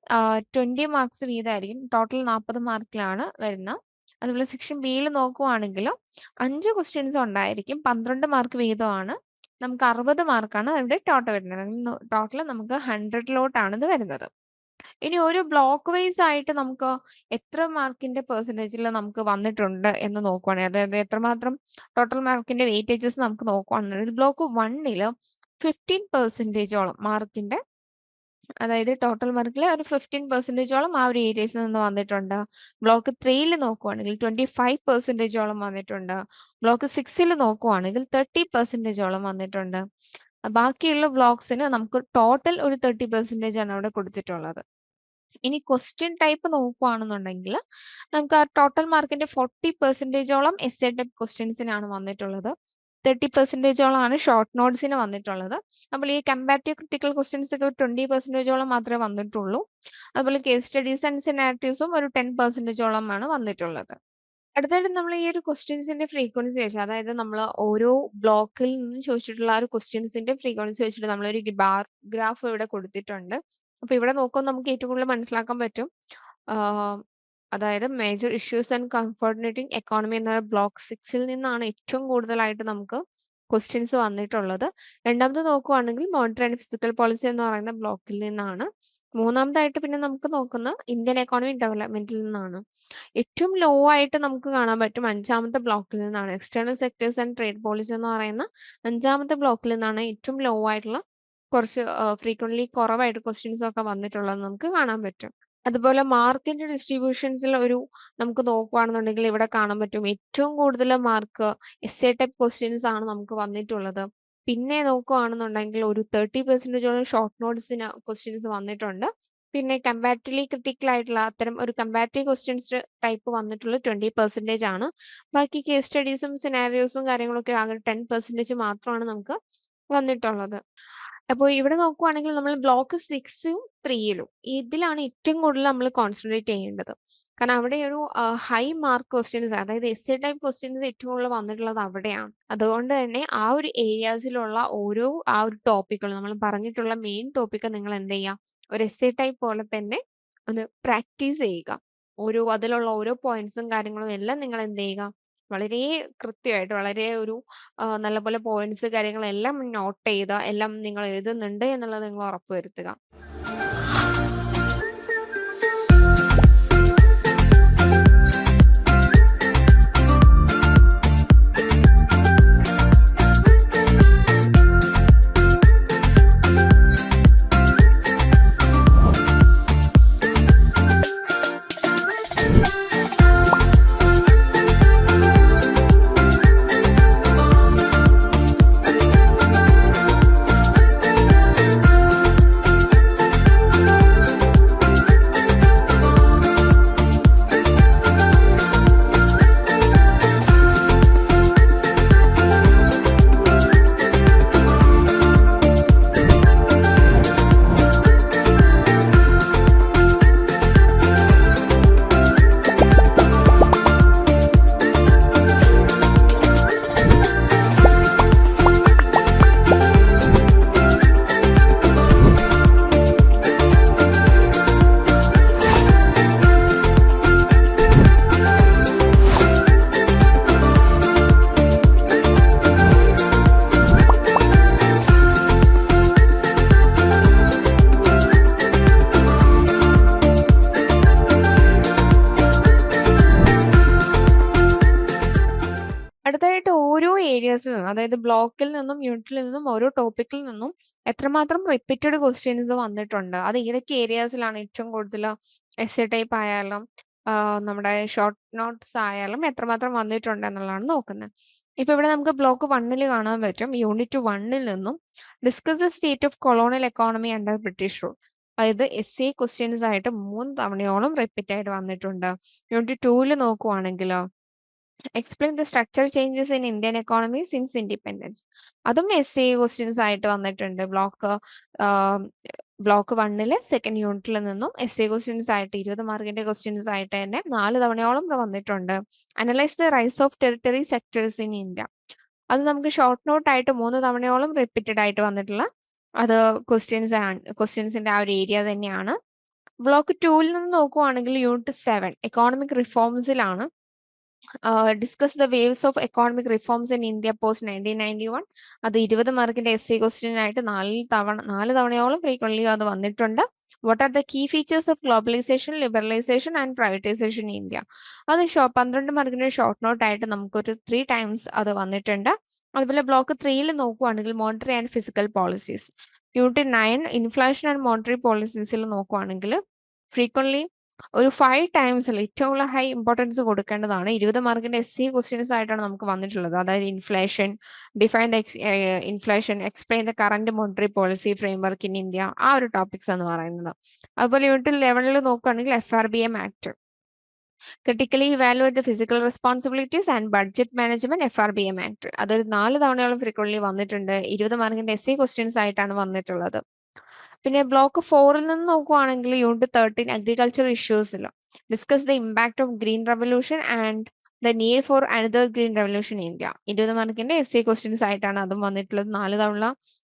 20 മാർക്സ് വീതമായിരിക്കും. ടോട്ടൽ 40 മാർക്കിലാണ് വരുന്നത്. അതുപോലെ സെക്ഷൻ ബിയിൽ നോക്കുവാണെങ്കിൽ 5 ക്വസ്റ്റ്യൻസ് ഉണ്ടായിരിക്കും, 12 മാർക്ക് വീതമാണ്. നമുക്ക് 60 മാർക്കാണ് അവിടെ ടോട്ടൽ വരുന്നത്. ടോട്ടൽ നമുക്ക് 100ലോട്ടാണ് ഇത് വരുന്നത്. ഇനി ഒരു ബ്ലോക്ക് വൈസ് ആയിട്ട് നമുക്ക് എത്ര മാർക്കിന്റെ പെർസെന്റേജിൽ നമുക്ക് വന്നിട്ടുണ്ട് എന്ന് നോക്കുവാണെങ്കിൽ, അതായത് എത്രമാത്രം ടോട്ടൽ മാർക്കിന്റെ വെയിറ്റേജസ് നമുക്ക് നോക്കുവാണെന്നുണ്ടെങ്കിൽ ബ്ലോക്ക് 1ൽ 15% മാർക്കിന്റെ, അതായത് ടോട്ടൽ മാർക്കിൽ ഒരു 15% ആ ഒരു ഏരിയസിൽ നിന്ന് വന്നിട്ടുണ്ട്. ബ്ലോക്ക് 3ൽ നോക്കുവാണെങ്കിൽ 25% വന്നിട്ടുണ്ട്. ബ്ലോക്ക് 6ൽ നോക്കുവാണെങ്കിൽ 30% വന്നിട്ടുണ്ട്. ബാക്കിയുള്ള ബ്ലോക്സിന് നമുക്ക് ടോട്ടൽ ഒരു 30% ആണ് അവിടെ കൊടുത്തിട്ടുള്ളത്. ഇനി ക്വസ്റ്റ്യൻ ടൈപ്പ് നോക്കുവാണെന്നുണ്ടെങ്കിൽ നമുക്ക് ആ ടോട്ടൽ മാർക്കിന്റെ 40% എസ് ടൈപ്പ് ക്വസ്റ്റ്യൻസിനാണ് വന്നിട്ടുള്ളത്. 30% ആണ് ഷോർട്ട് നോട്ട്സിന് വന്നിട്ടുള്ളത്. അപ്പോൾ ഈ കമ്പാരിറ്റീവ് ക്രിട്ടിക്കൽ ക്വസ്റ്റ്യൻസ് ഒക്കെ 20% മാത്രമേ വന്നിട്ടുള്ളൂ. അതുപോലെ കേസ് സ്റ്റഡീസ് ആൻഡ് സിനാരിറ്റീവ്സും ഒരു 10% ആണ് വന്നിട്ടുള്ളത്. അടുത്തായിട്ട് നമ്മൾ ഈ ഒരു ക്വസ്റ്റ്യൻസിന്റെ ഫ്രീക്വൻസി വെച്ച്, അതായത് നമ്മൾ ഓരോ ബ്ലോക്കിൽ നിന്നും ചോദിച്ചിട്ടുള്ള ആ ഒരു ക്വസ്റ്റ്യൻസിന്റെ ഫ്രീക്വൻസി വെച്ചിട്ട് നമ്മളൊരു ബാർ ഗ്രാഫ് ഇവിടെ കൊടുത്തിട്ടുണ്ട്. അപ്പൊ ഇവിടെ നോക്കുമ്പോൾ നമുക്ക് ഏറ്റവും കൂടുതൽ മനസ്സിലാക്കാൻ പറ്റും അതായത് major issues and coordinating economy എന്ന ബ്ലോക്ക് 6ൽ നിന്നാണ് ഏറ്റവും കൂടുതലായിട്ട് നമുക്ക് ക്വസ്റ്റ്യൻസ് വന്നിട്ടുള്ളത്. രണ്ടാമത് നോക്കുവാണെങ്കിൽ മോണിറ്ററി ആൻഡ് ഫിസിക്കൽ പോളിസി എന്ന് പറയുന്ന ബ്ലോക്കിൽ നിന്നാണ്. മൂന്നാമതായിട്ട് പിന്നെ നമുക്ക് നോക്കുന്ന ഇന്ത്യൻ എക്കോണമിക് ഡെവലപ്മെന്റിൽ നിന്നാണ്. ഏറ്റവും ലോ ആയിട്ട് നമുക്ക് കാണാൻ പറ്റും 5ാമത്തെ ബ്ലോക്കിൽ നിന്നാണ്. External sectors and trade policy എന്ന് പറയുന്ന 5ാമത്തെ ബ്ലോക്കിൽ നിന്നാണ് ഏറ്റവും ലോ ആയിട്ടുള്ള കുറച്ച് ഫ്രീക്വന്റ്ലി കുറവായിട്ട് ക്വസ്റ്റ്യൻസ് ഒക്കെ വന്നിട്ടുള്ളത് നമുക്ക് കാണാൻ പറ്റും. അതുപോലെ മാർക്കിന്റെ ഡിസ്ട്രിബ്യൂഷൻസിൽ നമുക്ക് നോക്കുകയാണെന്നുണ്ടെങ്കിൽ ഇവിടെ കാണാൻ പറ്റും ഏറ്റവും കൂടുതൽ മാർക്ക് എസ്എ ടൈപ്പ് ക്വസ്റ്റ്യൻസ് ആണ് നമുക്ക് വന്നിട്ടുള്ളത്. പിന്നെ നോക്കുകയാണെന്നുണ്ടെങ്കിൽ ഒരു 30% ഷോർട്ട് നോട്ട്സിന് ക്വസ്റ്റ്യൻസ് വന്നിട്ടുണ്ട്. പിന്നെ കമ്പാരിറ്റീവ്ലി ക്രിട്ടിക്കൽ ആയിട്ടുള്ള അത്തരം ഒരു കമ്പാരിറ്റീവ് ക്വസ്റ്റ്യൻസ് ടൈപ്പ് വന്നിട്ടുള്ളത് 20% ആണ്. ബാക്കി കേസ് സ്റ്റഡീസും സിനാരിയോസും കാര്യങ്ങളൊക്കെ ആകെ 10% മാത്രമാണ് നമുക്ക് വന്നിട്ടുള്ളത്. അപ്പോൾ ഇവിടെ നോക്കുവാണെങ്കിൽ നമ്മൾ ബ്ലോക്ക് 6ഉം 3യിലും ഇതിലാണ് ഏറ്റവും കൂടുതൽ നമ്മൾ കോൺസെൻട്രേറ്റ് ചെയ്യേണ്ടത്. കാരണം അവിടെ ഒരു ഹൈ മാർക്ക് ക്വസ്റ്റ്യൻസ് അതായത് എസ്എ ടൈപ്പ് ക്വസ്റ്റ്യൻസ് ഏറ്റവും കൂടുതൽ വന്നിട്ടുള്ളത് അവിടെയാണ്. അതുകൊണ്ട് തന്നെ ആ ഒരു ഏരിയാസിലുള്ള ആ ഒരു ടോപ്പിക്കുകൾ നമ്മൾ പറഞ്ഞിട്ടുള്ള മെയിൻ ടോപ്പിക്ക് നിങ്ങൾ എന്ത് ചെയ്യുക, ഒരു എസ്എ ടൈപ്പ് പോലെ തന്നെ ഒന്ന് പ്രാക്ടീസ് ചെയ്യുക. അതിലുള്ള ഓരോ പോയിന്റ്സും കാര്യങ്ങളും എല്ലാം നിങ്ങൾ എന്ത് ചെയ്യുക, വളരെ കൃത്യമായിട്ട് വളരെ നല്ലപോലെ പോയിന്റ്സ് കാര്യങ്ങളെല്ലാം നോട്ട് ചെയ്ത് എല്ലാം നിങ്ങൾ എഴുതുന്നുണ്ട് എന്നുള്ളത് നിങ്ങൾ ഉറപ്പുവരുത്തുക. അടുത്തതായിട്ട് ഓരോ ഏരിയാസിൽ നിന്നും അതായത് ബ്ലോക്കിൽ നിന്നും യൂണിറ്റിൽ നിന്നും ഓരോ ടോപ്പിക്കിൽ നിന്നും എത്രമാത്രം റിപ്പീറ്റഡ് ക്വസ്റ്റ്യൻസ് വന്നിട്ടുണ്ട്, അത് ഏതൊക്കെ ഏരിയാസിലാണ് ഏറ്റവും കൂടുതൽ എസ്എ ടൈപ്പ് ആയാലും നമ്മുടെ ഷോർട്ട് നോട്ട്സ് ആയാലും എത്രമാത്രം വന്നിട്ടുണ്ട് എന്നുള്ളതാണ് നോക്കുന്നത്. ഇപ്പൊ ഇവിടെ നമുക്ക് ബ്ലോക്ക് 1ൽ കാണാൻ പറ്റും യൂണിറ്റ് 1ൽ നിന്നും discuss the state of colonial economy under British rule. അതായത് എസ്എ ക്വസ്റ്റ്യൻസ് ആയിട്ട് 3 തവണയോളം റിപ്പീറ്റ് ആയിട്ട് വന്നിട്ടുണ്ട്. യൂണിറ്റ് 2ൽ നോക്കുവാണെങ്കിൽ explain the structure changes in Indian economy since independence, അതും എസ്എ ക്വസ്റ്റ്യൻസ് ആയിട്ട് വന്നിട്ടുണ്ട്. ബ്ലോക്ക് 1ലെ സെക്കൻഡ് യൂണിറ്റിൽ നിന്നും എസ്എ ക്വസ്റ്റ്യൻസ് ആയിട്ട് 20 മാർക്കിന്റെ ക്വസ്റ്റ്യൻസ് ആയിട്ട് തന്നെ 4 തവണയോളം വന്നിട്ടുണ്ട്. Analyse the rise of territory sectors in India, അത് നമുക്ക് ഷോർട്ട് നോട്ട് ആയിട്ട് 3 തവണയോളം റിപ്പീറ്റഡ് ആയിട്ട് വന്നിട്ടുള്ള അത് ക്വസ്റ്റ്യൻസിന്റെ ആ ഒരു ഏരിയ തന്നെയാണ്. ബ്ലോക്ക് 2ൽ നിന്ന് നോക്കുവാണെങ്കിൽ യൂണിറ്റ് 7 എക്കോണമിക് റിഫോംസിലാണ്. Discuss the waves of economic reforms in India post 1991, അത് 20 മാർക്കിന്റെ എസ്എ ക്വസ്റ്റ്യൻ ആയിട്ട് 4 തവണയോളം ഫ്രീക്വന്റ്ലി അത് വന്നിട്ടുണ്ട്. What are the key features of globalisation, liberalisation and privatisation in India, അത് 12 മാർക്കിന്റെ ഷോർട്ട് നോട്ട് ആയിട്ട് നമുക്കൊരു 3 ടൈംസ് അത് വന്നിട്ടുണ്ട്. അതുപോലെ ബ്ലോക്ക് 3ൽ നോക്കുവാണെങ്കിൽ monetary and physical policies, unit 9 inflation and monetary പോളിസീസിൽ നോക്കുവാണെങ്കിൽ ഫ്രീക്വന്റ്ലി ഒരു 5 ടൈംസിൽ ഏറ്റവും ഹൈ ഇമ്പോർട്ടൻസ് കൊടുക്കേണ്ടതാണ്. 20 മാർക്കിന്റെ എസ്എ ക്വസ്റ്റ്യൻസ് ആയിട്ടാണ് നമുക്ക് വന്നിട്ടുള്ളത്. അതായത് inflation, define inflation, explain the current monetary policy framework in India, ആ ഒരു ടോപ്പിക്സ് എന്ന് പറയുന്നത്. അതുപോലെ യൂണിറ്റ് 11ൽ നോക്കുകയാണെങ്കിൽ FRBM act, critically evaluate the physical responsibilities and budget management FRBM act, അതൊരു 4 തവണയോളം ഫ്രീക്വന്റ്ലി വന്നിട്ടുണ്ട്. 20 മാർക്കിന്റെ എസ്എ ക്വസ്റ്റ്യൻസ് ആയിട്ടാണ് വന്നിട്ടുള്ളത്. പിന്നെ ബ്ലോക്ക് 4ൽ നിന്ന് നോക്കുവാണെങ്കിൽ യൂണിറ്റ് 13 അഗ്രികൾച്ചർ ഇഷ്യൂസിൽ discuss the impact of green revolution and the need for another green revolution in India, 20 മാർക്കിന്റെ എസ്എ ക്വസ്റ്റ്യൻസ് ആയിട്ടാണ് അതും വന്നിട്ടുള്ളത്.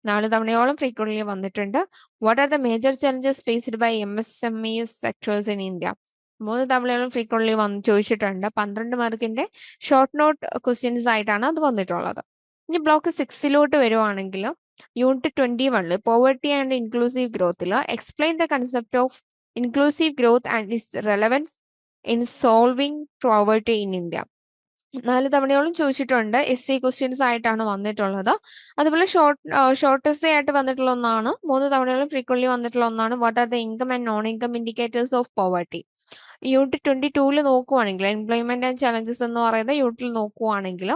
4 തവണയോളം ഫ്രീക്വന്റ്ലി വന്നിട്ടുണ്ട്. What are the major challenges faced by MSME sectors in India, 3 തവണയോളം frequently ചോദിച്ചിട്ടുണ്ട്. 12 മാർക്കിന്റെ ഷോർട്ട് നോട്ട് ക്വസ്റ്റ്യൻസ് ആയിട്ടാണ് അത് വന്നിട്ടുള്ളത്. ഇനി ബ്ലോക്ക് 6 വരുവാണെങ്കിൽ യൂണിറ്റ് 21 പോവർട്ടി ആൻഡ് ഇൻക്ലൂസീവ് ഗ്രോത്തിൽ explain the concept of inclusive growth and its relevance in solving poverty in India. 4 തവണയോളം ചോദിച്ചിട്ടുണ്ട്. SC ക്വസ്റ്റ്യൻസ് ആയിട്ടാണ് വന്നിട്ടുള്ളത്. അതുപോലെ ഷോർട്ട് എസ്സേ ആയിട്ട് വന്നിട്ടുള്ള ഒന്നാണ്. 3 തവണയോളം ഫ്രീക്വൻലി വന്നിട്ടുള്ള ഒന്നാണ് what are the income and non income indicators of poverty. Unit 22 നോക്കുവാണെങ്കിൽ എംപ്ലോയ്മെന്റ് ആൻഡ് ചലഞ്ചസ് എന്ന് പറയുന്ന യൂണിറ്റിൽ നോക്കുവാണെങ്കിൽ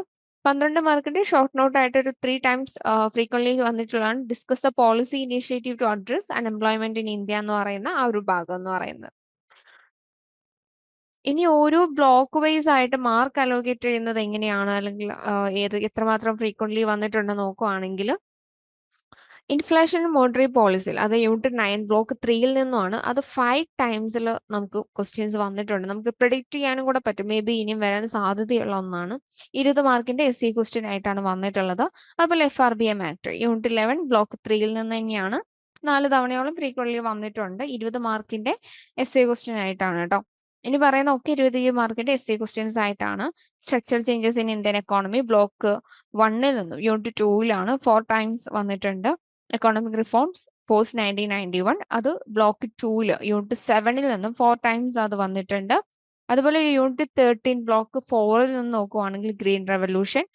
12 മാർക്കിന്റെ ഷോർട്ട് നോട്ട് ആയിട്ട് ഒരു 3 ടൈംസ് ഫ്രീക്വൻലി വന്നിട്ടുള്ളതാണ് discuss the policy initiative to address unemployment in India എന്ന് പറയുന്ന ആ ഒരു ഭാഗം എന്ന് പറയുന്നത്. ഇനി ഓരോ ബ്ലോക്ക് വൈസ് ആയിട്ട് മാർക്ക് അലോക്കേറ്റ് ചെയ്യുന്നത് എങ്ങനെയാണ്, അല്ലെങ്കിൽ എത്രമാത്രം ഫ്രീക്വൻലി വന്നിട്ടുണ്ടെന്ന് നോക്കുവാണെങ്കിൽ ഇൻഫ്ലേഷൻ മോണിറ്ററി പോളിസിയിൽ അത് യൂണിറ്റ് 9 ബ്ലോക്ക് 3യിൽ നിന്നുമാണ്. അത് 5 ടൈംസിൽ നമുക്ക് ക്വസ്റ്റ്യൻസ് വന്നിട്ടുണ്ട്. നമുക്ക് പ്രിഡിക്റ്റ് ചെയ്യാനും കൂടെ പറ്റും. മേ ബി ഇനിയും വരാൻ സാധ്യതയുള്ള ഒന്നാണ്. 20 മാർക്കിന്റെ SC ക്വസ്റ്റ്യൻ ആയിട്ടാണ് വന്നിട്ടുള്ളത്. അതുപോലെ FRBM ആക്ട് യൂണിറ്റ് 11 ബ്ലോക്ക് 3യിൽ നിന്ന് തന്നെയാണ്. 4 തവണയോളം ഫ്രീക്വൻലി വന്നിട്ടുണ്ട്. 20 മാർക്കിന്റെ SA ക്വസ്റ്റ്യൻ ആയിട്ടാണ് കേട്ടോ. ഇനി പറയുന്ന ഒക്കെ 20 മാർക്കിന്റെ SC ക്വസ്റ്റ്യൻസ് ആയിട്ടാണ്. Structural changes in Indian economy block 1ൽ നിന്നും യൂണിറ്റ് 2ലാണ് 4 ടൈംസ് വന്നിട്ടുണ്ട്. എക്കോണമിക് റിഫോംസ് പോസ്റ്റ് 1991 അത് ബ്ലോക്ക് 2ല് യൂണിറ്റ് 7ൽ നിന്നും 4 ടൈംസ് അത് വന്നിട്ടുണ്ട്. അതുപോലെ യൂണിറ്റ് 13 ബ്ലോക്ക് 4ൽ നിന്ന് നോക്കുവാണെങ്കിൽ green revolution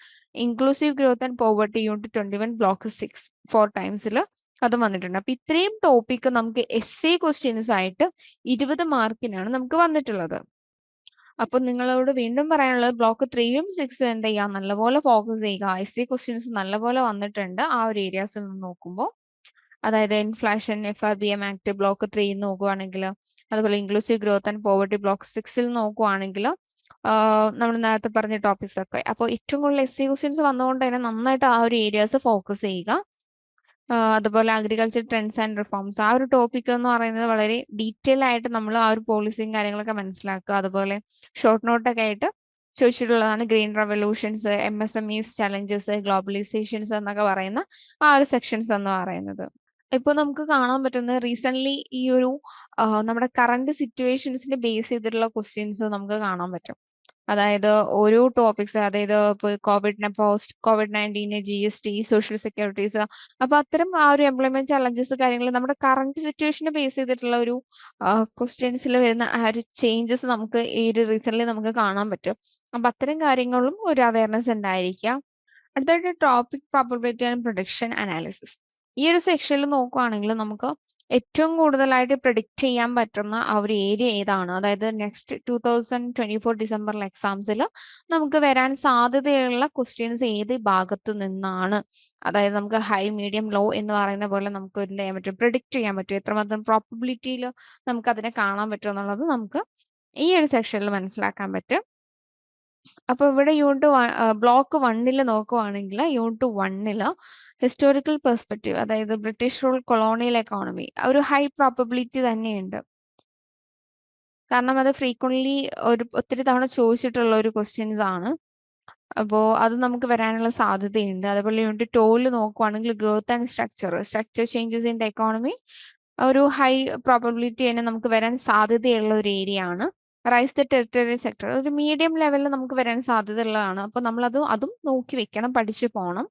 inclusive growth and poverty unit 21 block 6 4 ടൈംസിൽ അതും വന്നിട്ടുണ്ട്. അപ്പൊ ഇത്രയും ടോപ്പിക് നമുക്ക് SC ക്വസ്റ്റ്യൻസ് ആയിട്ട് 20 മാർക്കിനാണ് നമുക്ക് വന്നിട്ടുള്ളത്. അപ്പൊ നിങ്ങളോട് വീണ്ടും പറയാനുള്ളത് ബ്ലോക്ക് 3യും 6ഉം എന്ത് ചെയ്യുക, നല്ലപോലെ ഫോക്കസ് ചെയ്യുക. SC ക്വസ്റ്റ്യൻസ് നല്ലപോലെ വന്നിട്ടുണ്ട് ആ ഒരു ഏരിയാസിൽ നിന്ന് നോക്കുമ്പോൾ. അതായത് ഇൻഫ്ലേഷൻ FRBM ആക്ട് ബ്ലോക്ക് 3 നോക്കുവാണെങ്കിൽ, അതുപോലെ inclusive growth and poverty block 6ൽ നോക്കുവാണെങ്കിൽ നമ്മൾ നേരത്തെ പറഞ്ഞ ടോപ്പിക്സ് ഒക്കെ. അപ്പോൾ ഏറ്റവും കൂടുതൽ SC ക്വസ്റ്റ്യൻസ് വന്നുകൊണ്ട് തന്നെ നന്നായിട്ട് ആ ഒരു ഏരിയാസ് ഫോക്കസ് ചെയ്യുക. അതുപോലെ അഗ്രികൾച്ചർ ട്രെൻഡ്സ് ആൻഡ് റിഫോംസ് ആ ഒരു ടോപ്പിക് എന്ന് പറയുന്നത് വളരെ ഡീറ്റെയിൽ ആയിട്ട് നമ്മൾ ആ ഒരു പോളിസിയും കാര്യങ്ങളൊക്കെ മനസ്സിലാക്കുക. അതുപോലെ ഷോർട്ട് നോട്ടൊക്കെ ആയിട്ട് ചോദിച്ചിട്ടുള്ളതാണ് ഗ്രീൻ റെവല്യൂഷൻസ്, MSMEs ചലഞ്ചസ്, ഗ്ലോബലൈസേഷൻസ് എന്നൊക്കെ പറയുന്ന ആ ഒരു സെക്ഷൻസ് എന്ന് പറയുന്നത്. ഇപ്പൊ നമുക്ക് കാണാൻ പറ്റുന്നത് റീസെന്റ് ഈ ഒരു നമ്മുടെ കറണ്ട് സിറ്റുവേഷൻസിനെ ബേസ് ചെയ്തിട്ടുള്ള ക്വസ്റ്റ്യൻസ് നമുക്ക് കാണാൻ പറ്റും. അതായത് ഓരോ ടോപ്പിക്സ്, അതായത് ഇപ്പൊ കോവിഡ്-19, GST, സോഷ്യൽ സെക്യൂരിറ്റീസ്, അപ്പൊ അത്തരം ആ ഒരു എംപ്ലോയ്മെന്റ് ചലഞ്ചസ് കാര്യങ്ങൾ നമ്മുടെ കറണ്ട് സിറ്റുവേഷനെ ബേസ് ചെയ്തിട്ടുള്ള ഒരു ക്വസ്റ്റ്യൻസിൽ വരുന്ന ആ ഒരു ചേഞ്ചസ് നമുക്ക് ഈ ഒരു റീസെന്റ് നമുക്ക് കാണാൻ പറ്റും. അപ്പൊ അത്തരം കാര്യങ്ങളും ഒരു അവയർനെസ് ഉണ്ടായിരിക്കാം. അടുത്തായിട്ട് topic probability and prediction analysis. ഈ ഒരു സെക്ഷനിൽ നോക്കുവാണെങ്കിൽ നമുക്ക് ഏറ്റവും കൂടുതലായിട്ട് പ്രിഡിക്റ്റ് ചെയ്യാൻ പറ്റുന്ന ആ ഒരു ഏരിയ ഏതാണ്, അതായത് നെക്സ്റ്റ് 2024 ഡിസംബറിലെ എക്സാംസിൽ നമുക്ക് വരാൻ സാധ്യതയുള്ള ക്വസ്റ്റ്യൻസ് ഏത് ഭാഗത്ത് നിന്നാണ്, അതായത് നമുക്ക് ഹൈ മീഡിയം ലോ എന്ന് പറയുന്ന പോലെ നമുക്ക് എന്ത് ചെയ്യാൻ പറ്റും, പ്രിഡിക്റ്റ് ചെയ്യാൻ പറ്റും, എത്രമാത്രം പ്രോബബിലിറ്റിയിൽ നമുക്ക് അതിനെ കാണാൻ പറ്റും എന്നുള്ളത് നമുക്ക് ഈ ഒരു സെക്ഷനിൽ മനസ്സിലാക്കാൻ പറ്റും. അപ്പൊ ഇവിടെ ബ്ലോക്ക് 1ൽ നോക്കുവാണെങ്കിൽ യൂണിറ്റ് 1ൽ ഹിസ്റ്റോറിക്കൽ പെർസ്പെക്റ്റീവ്, അതായത് ബ്രിട്ടീഷ് റൂൾ കൊളോണിയൽ എക്കോണമി ഒരു ഹൈ പ്രോബബിലിറ്റി തന്നെയുണ്ട്. കാരണം അത് ഫ്രീക്വൻലി ഒത്തിരി തവണ ചോദിച്ചിട്ടുള്ള ഒരു ക്വസ്റ്റ്യൻസ് ആണ്. അപ്പോ അത് നമുക്ക് വരാനുള്ള സാധ്യതയുണ്ട്. അതുപോലെ യൂണിറ്റ് 2ൽ നോക്കുവാണെങ്കിൽ growth and structure changes in the economy ഒരു ഹൈ പ്രോബബിലിറ്റി തന്നെ നമുക്ക് വരാൻ സാധ്യതയുള്ള ഒരു ഏരിയ ആണ്. റൈസ് ദ ടെറിട്ടറി സെക്ടർ ഒരു മീഡിയം ലെവലിൽ നമുക്ക് വരാൻ സാധ്യതയുള്ളതാണ്. അപ്പൊ നമ്മൾ അതും നോക്കി വെക്കണം, പഠിച്ചു പോകണം.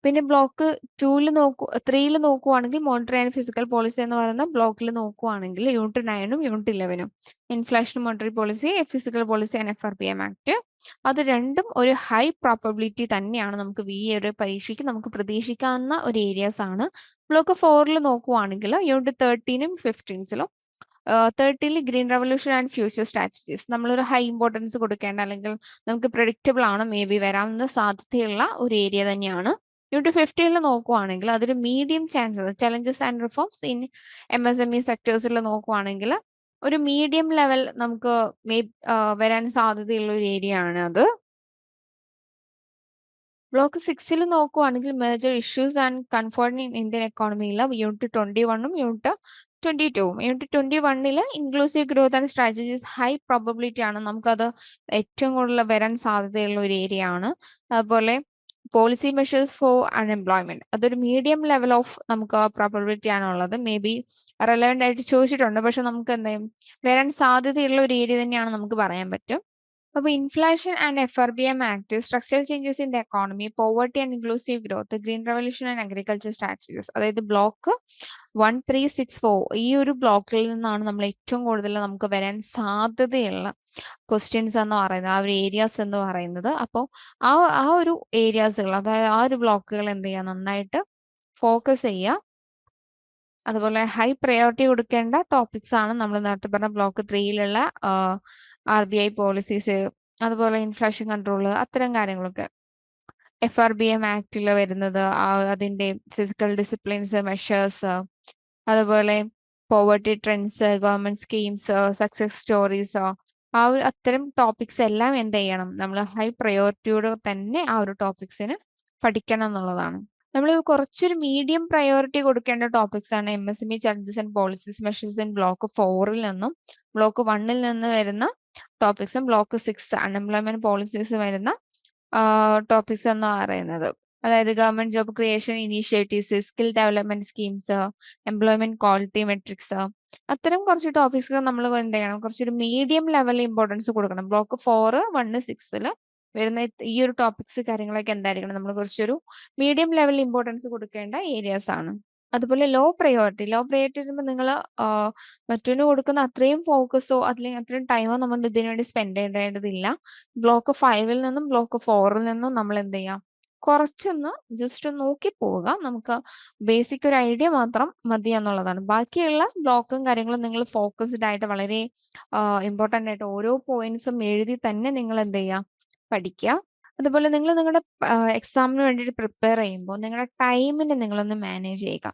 പിന്നെ ബ്ലോക്ക് 3ൽ നോക്കുവാണെങ്കിൽ മോണിറ്ററി ആൻഡ് ഫിസിക്കൽ പോളിസി എന്ന് പറയുന്ന ബ്ലോക്കിൽ നോക്കുവാണെങ്കിൽ യൂണിറ്റ് 9ഉം യൂണിറ്റ് 11ഉം inflation monetary policy, physical policy and FRBM act അത് രണ്ടും ഒരു ഹൈ പ്രോബബിലിറ്റി തന്നെയാണ് നമുക്ക് ഈ ഒരു പരീക്ഷയ്ക്ക് നമുക്ക് പ്രതീക്ഷിക്കാവുന്ന ഒരു ഏരിയാസ് ആണ്. ബ്ലോക്ക് 4ൽ നോക്കുവാണെങ്കിൽ യൂണിറ്റ് 13ഉം 15ലും 30ൽ green revolution and future strategies നമ്മളൊരു ഹൈ ഇമ്പോർട്ടൻസ് കൊടുക്കേണ്ട, അല്ലെങ്കിൽ നമുക്ക് പ്രെഡിക്റ്റബിൾ ആണ്, മേ ബി വരാവുന്ന സാധ്യതയുള്ള ഒരു ഏരിയ തന്നെയാണ്. യൂണിറ്റ് 15ൽ നോക്കുവാണെങ്കിൽ അതൊരു medium chances challenges and reforms in MSME സെക്ടേഴ്സിൽ നോക്കുവാണെങ്കിൽ ഒരു മീഡിയം ലെവൽ നമുക്ക് വരാൻ സാധ്യതയുള്ള ഒരു ഏരിയ ആണ് അത്. ബ്ലോക്ക് 6ൽ നോക്കുവാണെങ്കിൽ major issues and comfort in Indian എക്കോണമിയിൽ യൂണിറ്റ് 21ഉം യൂണിറ്റ് 22ഉം യൂണിറ്റ് 21ൽ inclusive growth and strategies high probability ആണ്, നമുക്കത് ഏറ്റവും കൂടുതൽ വരാൻ സാധ്യതയുള്ള ഒരു ഏരിയ ആണ്. അതുപോലെ പോളിസി മെഷേഴ്സ് ഫോർ അൺഎംപ്ലോയ്മെന്റ് അതൊരു മീഡിയം ലെവൽ ഓഫ് നമുക്ക് പ്രോബബിലിറ്റി ആണുള്ളത്. മേ ബി റെലവെന്റ് ആയിട്ട് ചോദിച്ചിട്ടുണ്ട്, പക്ഷെ നമുക്ക് എന്ത് ചെയ്യും വരാൻ സാധ്യതയുള്ള ഒരു ഏരിയ തന്നെയാണ് നമുക്ക് പറയാൻ പറ്റും. അപ്പോൾ inflation and FRBM act, structural changes in the economy, poverty and inclusive growth, green revolution and agriculture strategies, അതായത് ബ്ലോക്ക് 1364 ഈ ഒരു ബ്ലോക്കിൽ നിന്നാണ് നമ്മൾ ഏറ്റവും കൂടുതൽ നമുക്ക് വരാൻ സാധ്യതയുള്ള ക്വസ്റ്റ്യൻസ് എന്ന് പറയുന്നത്, ആ ഒരു ഏരിയാസ് എന്ന് പറയുന്നത്. അപ്പോൾ ആ ആ ഒരു ഏരിയാസുകൾ, അതായത് ആ ഒരു ബ്ലോക്കുകൾ എന്ത് ചെയ്യുക, നന്നായിട്ട് ഫോക്കസ് ചെയ്യുക. അതുപോലെ ഹൈ പ്രയോറിറ്റി കൊടുക്കേണ്ട ടോപ്പിക്സ് ആണ് നമ്മൾ നേരത്തെ പറഞ്ഞ ബ്ലോക്ക് 3യിലുള്ള RBI പോളിസീസ്, അതുപോലെ ഇൻഫ്ലേഷൻ കൺട്രോൾ, അത്തരം കാര്യങ്ങളൊക്കെ. FRBM ആക്ടിൽ വരുന്നത് അതിന്റെ ഫിസിക്കൽ ഡിസിപ്ലിൻസ് മെഷേഴ്സ്, അതുപോലെ poverty trends, government schemes, success stories, ആ ഒരു അത്തരം ടോപ്പിക്സ് എല്ലാം എന്ത് ചെയ്യണം, നമ്മൾ ഹൈ പ്രയോറിറ്റിയോടെ തന്നെ ആ ഒരു ടോപ്പിക്സിന് പഠിക്കണം എന്നുള്ളതാണ്. നമ്മൾ കുറച്ചൊരു മീഡിയം പ്രയോറിറ്റി കൊടുക്കേണ്ട ടോപ്പിക്സ് ആണ് MSME challenges and policies measures in block 4ൽ നിന്നും ബ്ലോക്ക് 1ൽ നിന്ന് വരുന്ന ടോപ്പിക്സും ബ്ലോക്ക് 6 അൺഎംപ്ലോയ്മെന്റ് പോളിസീസ് വരുന്ന ടോപ്പിക്സ് എന്ന് പറയുന്നത്. അതായത് government job creation initiatives, skill development schemes, employment quality metrics, അത്തരം കുറച്ച് ടോപ്പിക്സ് നമ്മൾ എന്ത് ചെയ്യണം, കുറച്ചൊരു മീഡിയം ലെവൽ ഇമ്പോർട്ടൻസ് കൊടുക്കണം. ബ്ലോക്ക് 4, 1, 6ൽ വരുന്ന ഈ ഒരു ടോപ്പിക്സ് കാര്യങ്ങളൊക്കെ എന്തായിരിക്കണം, നമ്മൾ കുറച്ചൊരു മീഡിയം ലെവൽ ഇമ്പോർട്ടൻസ് കൊടുക്കേണ്ട ഏരിയാസ് ആണ്. അതുപോലെ ലോ പ്രയോറിറ്റി വരുമ്പോൾ നിങ്ങൾ മറ്റൊന്ന് കൊടുക്കുന്ന അത്രയും ഫോക്കസോ അല്ലെങ്കിൽ അത്രയും ടൈമോ നമ്മൾ ഇതിനു വേണ്ടി സ്പെൻഡ് ചെയ്യേണ്ടതില്ല. ബ്ലോക്ക് 5ൽ നിന്നും ബ്ലോക്ക് 4ൽ നിന്നും നമ്മൾ എന്ത് ചെയ്യാം, കുറച്ചൊന്ന് ജസ്റ്റ് നോക്കി പോവുക. നമുക്ക് ബേസിക് ഒരു ഐഡിയ മാത്രം മതി എന്നുള്ളതാണ്. ബാക്കിയുള്ള ബ്ലോക്കും കാര്യങ്ങളും നിങ്ങൾ ഫോക്കസ്ഡ് ആയിട്ട് വളരെ ഇമ്പോർട്ടന്റ് ആയിട്ട് ഓരോ പോയിന്റ്സും എഴുതി തന്നെ നിങ്ങൾ എന്ത് ചെയ്യുക, പഠിക്കുക. അതുപോലെ നിങ്ങൾ നിങ്ങളുടെ എക്സാമിന് വേണ്ടിയിട്ട് പ്രിപ്പയർ ചെയ്യുമ്പോൾ നിങ്ങളുടെ ടൈമിനെ നിങ്ങളൊന്ന് മാനേജ് ചെയ്യുക.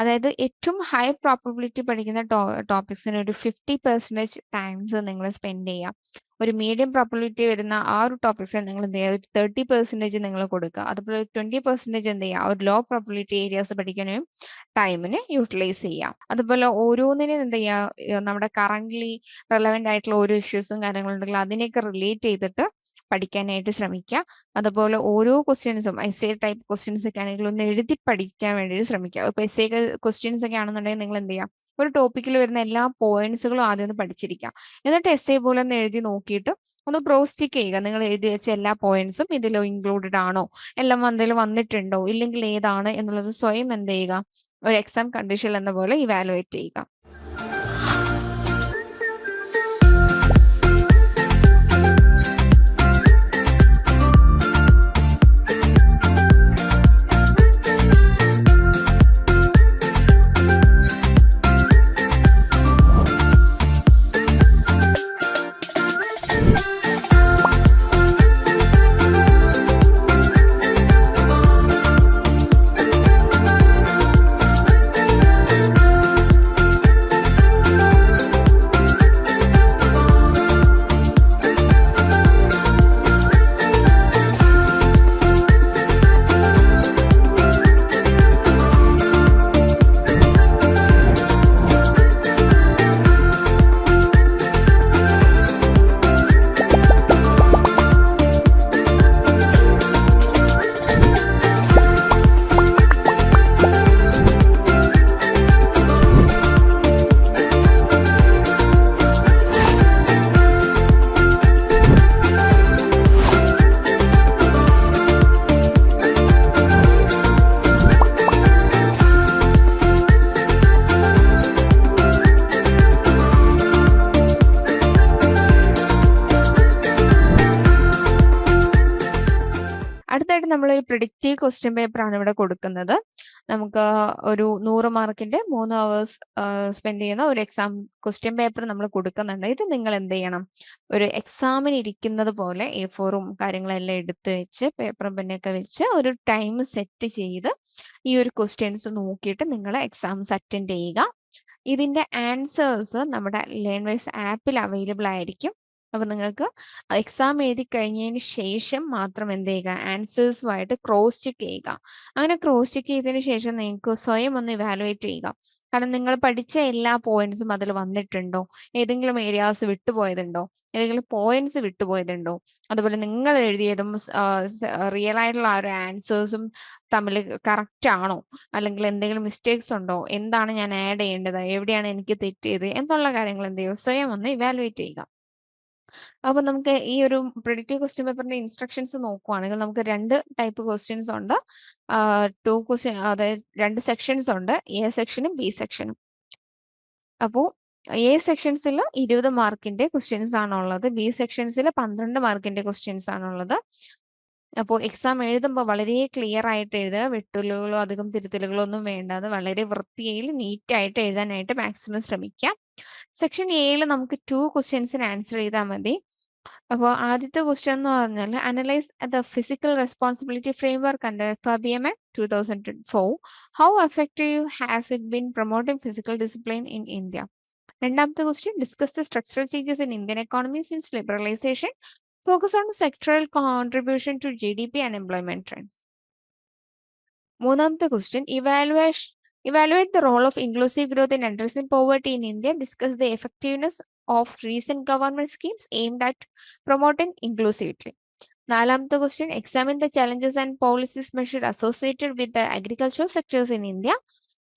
അതായത് ഏറ്റവും ഹൈ പ്രോബബിലിറ്റി പഠിക്കുന്ന ടോപ്പിക്സിന് ഒരു 50% ടൈംസ് നിങ്ങൾ സ്പെൻഡ് ചെയ്യുക. ഒരു മീഡിയം പ്രോബബിലിറ്റി വരുന്ന ആ ഒരു ടോപ്പിക്സിന് നിങ്ങൾ എന്ത് ചെയ്യുക, ഒരു 30% നിങ്ങൾ കൊടുക്കുക. അതുപോലെ 20% എന്ത് ചെയ്യുക, ഒരു ലോ പ്രോബബിലിറ്റി ഏരിയാസ് പഠിക്കാനും ടൈമിന് യൂട്ടിലൈസ് ചെയ്യാം. അതുപോലെ ഓരോന്നിനും എന്ത് ചെയ്യുക, നമ്മുടെ കറന്റ്ലി റെലവെന്റ് ആയിട്ടുള്ള ഓരോ ഇഷ്യൂസും കാര്യങ്ങളുണ്ടെങ്കിൽ അതിനെയൊക്കെ റിലേറ്റ് ചെയ്തിട്ട് പഠിക്കാനായിട്ട് ശ്രമിക്കുക. അതുപോലെ ഓരോ ക്വസ്റ്റ്യൻസും essay ടൈപ്പ് ക്വസ്റ്റ്യൻസ് ഒക്കെ ആണെങ്കിൽ ഒന്ന് എഴുതി പഠിക്കാൻ വേണ്ടിയിട്ട് ശ്രമിക്കുക. ഇപ്പോൾ essay ക്വസ്റ്റ്യൻസ് ഒക്കെ ആണെന്നുണ്ടെങ്കിൽ നിങ്ങൾ എന്ത് ചെയ്യുക, ഒരു ടോപ്പിക്കിൽ വരുന്ന എല്ലാ പോയിന്റ്സുകളും ആദ്യം ഒന്ന് പഠിച്ചിരിക്കുക. എന്നിട്ട് essay പോലെ ഒന്ന് എഴുതി നോക്കിയിട്ട് ഒന്ന് ക്രോസ് ചെക്ക് ചെയ്യുക. നിങ്ങൾ എഴുതി വെച്ച എല്ലാ പോയിന്റ്സും ഇതിൽ ഇൻക്ലൂഡഡ് ആണോ, എല്ലാം എന്തെങ്കിലും വന്നിട്ടുണ്ടോ, ഇല്ലെങ്കിൽ ഏതാണ് എന്നുള്ളത് സ്വയം എന്ത് ചെയ്യുക, ഒരു എക്സാം കണ്ടീഷൻ എന്ന പോലെ ഇവാലുവേറ്റ് ചെയ്യുക. അടുത്തായിട്ട് നമ്മളൊരു പ്രിഡിക്റ്റീവ് ക്വസ്റ്റ്യൻ പേപ്പർ ആണ് ഇവിടെ കൊടുക്കുന്നത്. നമുക്ക് ഒരു 100 മാർക്കിന്റെ 3 അവേഴ്സ് സ്പെൻഡ് ചെയ്യുന്ന ഒരു എക്സാം ക്വസ്റ്റ്യൻ പേപ്പർ നമ്മൾ കൊടുക്കുന്നുണ്ട്. ഇത് നിങ്ങൾ എന്ത് ചെയ്യണം, ഒരു എക്സാമിന് ഇരിക്കുന്നത് പോലെ A4ഉം കാര്യങ്ങളെല്ലാം എടുത്ത് വെച്ച് പേപ്പറും പെന്നൊക്കെ വെച്ച് ഒരു ടൈം സെറ്റ് ചെയ്ത് ഈ ഒരു ക്വസ്റ്റ്യൻസ് നോക്കിയിട്ട് നിങ്ങൾ എക്സാംസ് അറ്റൻഡ് ചെയ്യുക. ഇതിന്റെ ആൻസേഴ്സ് നമ്മുടെ ലേൺവൈസ് ആപ്പിൽ അവൈലബിൾ ആയിരിക്കും. അപ്പൊ നിങ്ങൾക്ക് എക്സാം എഴുതി കഴിഞ്ഞതിന് ശേഷം മാത്രം എന്ത് ചെയ്യുക, ആൻസേഴ്സുമായിട്ട് ക്രോസ് ചെക്ക് ചെയ്യുക. അങ്ങനെ ക്രോസ് ചെക്ക് ചെയ്തതിന് ശേഷം നിങ്ങൾക്ക് സ്വയം ഒന്ന് ഇവാലുവേറ്റ് ചെയ്യുക. കാരണം നിങ്ങൾ പഠിച്ച എല്ലാ പോയിന്റ്സും അതിൽ വന്നിട്ടുണ്ടോ, ഏതെങ്കിലും ഏരിയാസ് വിട്ടുപോയതുണ്ടോ, ഏതെങ്കിലും പോയിന്റ്സ് വിട്ടുപോയതുണ്ടോ, അതുപോലെ നിങ്ങൾ എഴുതിയതും റിയൽ ആയിട്ടുള്ള ആ ഒരു ആൻസേഴ്സും തമ്മിൽ കറക്റ്റ് ആണോ, അല്ലെങ്കിൽ എന്തെങ്കിലും മിസ്റ്റേക്സ് ഉണ്ടോ, എന്താണ് ഞാൻ ആഡ് ചെയ്യേണ്ടത്, എവിടെയാണ് എനിക്ക് തെറ്റിയത് എന്നുള്ള കാര്യങ്ങൾ എന്ത് ചെയ്യുക, സ്വയം ഒന്ന് ഇവാലുവേറ്റ് ചെയ്യുക. അപ്പൊ നമുക്ക് ഈ ഒരു പ്രിഡിക്റ്റീവ് ക്വസ്റ്റ്യൻ പേപ്പറിന്റെ ഇൻസ്ട്രക്ഷൻസ് നോക്കുവാണെങ്കിൽ നമുക്ക് 2 ടൈപ്പ് ക്വസ്റ്റ്യൻസ് ഉണ്ട്. 2 ക്വസ്റ്റ്യൻ, അതായത് 2 സെക്ഷൻസ് ഉണ്ട്, എ സെക്ഷനും ബി സെക്ഷനും. അപ്പോ എ സെക്ഷൻസിൽ 20 മാർക്കിന്റെ ക്വസ്റ്റ്യൻസ് ആണുള്ളത്, ബി സെക്ഷൻസിൽ 12 മാർക്കിന്റെ ക്വസ്റ്റ്യൻസ് ആണുള്ളത്. അപ്പോൾ എക്സാം എഴുതുമ്പോൾ വളരെ ക്ലിയർ ആയിട്ട് എഴുതുക, വെട്ടലുകളോ അധികം തിരുത്തലുകളോ ഒന്നും വേണ്ടാതെ വളരെ വൃത്തിയിൽ നീറ്റായിട്ട് എഴുതാനായിട്ട് മാക്സിമം ശ്രമിക്കാം. സെക്ഷൻ എയിൽ നമുക്ക് 2 ക്വസ്റ്റ്യൻസിന് ആൻസർ ചെയ്താൽ മതി. അപ്പോൾ ആദ്യത്തെ ക്വസ്റ്റ്യൻ എന്ന് പറഞ്ഞാൽ analyse the physical responsibility framework under FRBM Act 2004. How effective has it been promoting physical discipline in India? രണ്ടാമത്തെ question discuss the structural changes in Indian economy since liberalisation. Focus on sectoral contribution to GDP and employment trends. മൂന്നാമത്തെ question evaluate the role of inclusive growth in addressing poverty in India. Discuss the effectiveness of recent government schemes aimed at promoting inclusivity. നാലാമത്തെ question examine the challenges and policies measures associated with the agricultural sectors in India.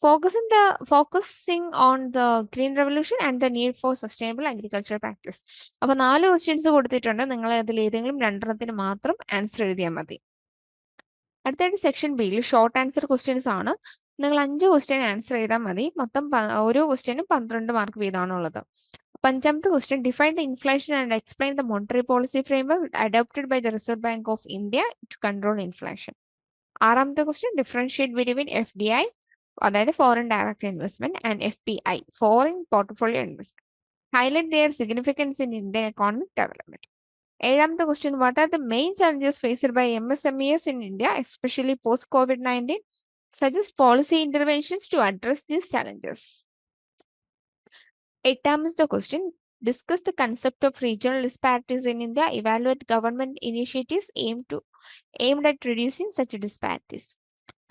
Focusing on the green revolution and the need for sustainable agricultural practice. അപ്പൊ 4 questions കൊടുത്തിട്ടുണ്ട്, നിങ്ങൾ അതിൽ ഏതെങ്കിലും 2 മാത്രം answer എഴുതിയാൽ മതി. അടുത്തായിട്ട് സെക്ഷൻ ബിയിൽ ഷോർട്ട് ആൻസർ ക്വസ്റ്റ്യൻസ് ആണ്. നിങ്ങൾ 5 ക്വസ്റ്റ്യൻ ആൻസർ ചെയ്താൽ മതി. മൊത്തം ഓരോ ക്വസ്റ്റ്യനും 12 മാർക്ക് വീതമാണുള്ളത്. 5ാമത്തെ question define the inflation and explain the monetary policy framework adopted by the Reserve Bank of India to control inflation. 6ാമത്തെ ക്വസ്റ്റ്യൻ ഡിഫറൻഷിയേറ്റ് ബിറ്റ്വീൻ FDI, അതായത് foreign direct investment, and FPI, foreign portfolio investment. Highlight their significance in Indian economic development. 7ാമത്തെ question what are the main challenges faced by MSMEs in India, especially post COVID-19? Suggest policy interventions to address these challenges. 8ാമത്തെ question discuss the concept of regional disparities in India, evaluate government initiatives aimed at reducing such disparities.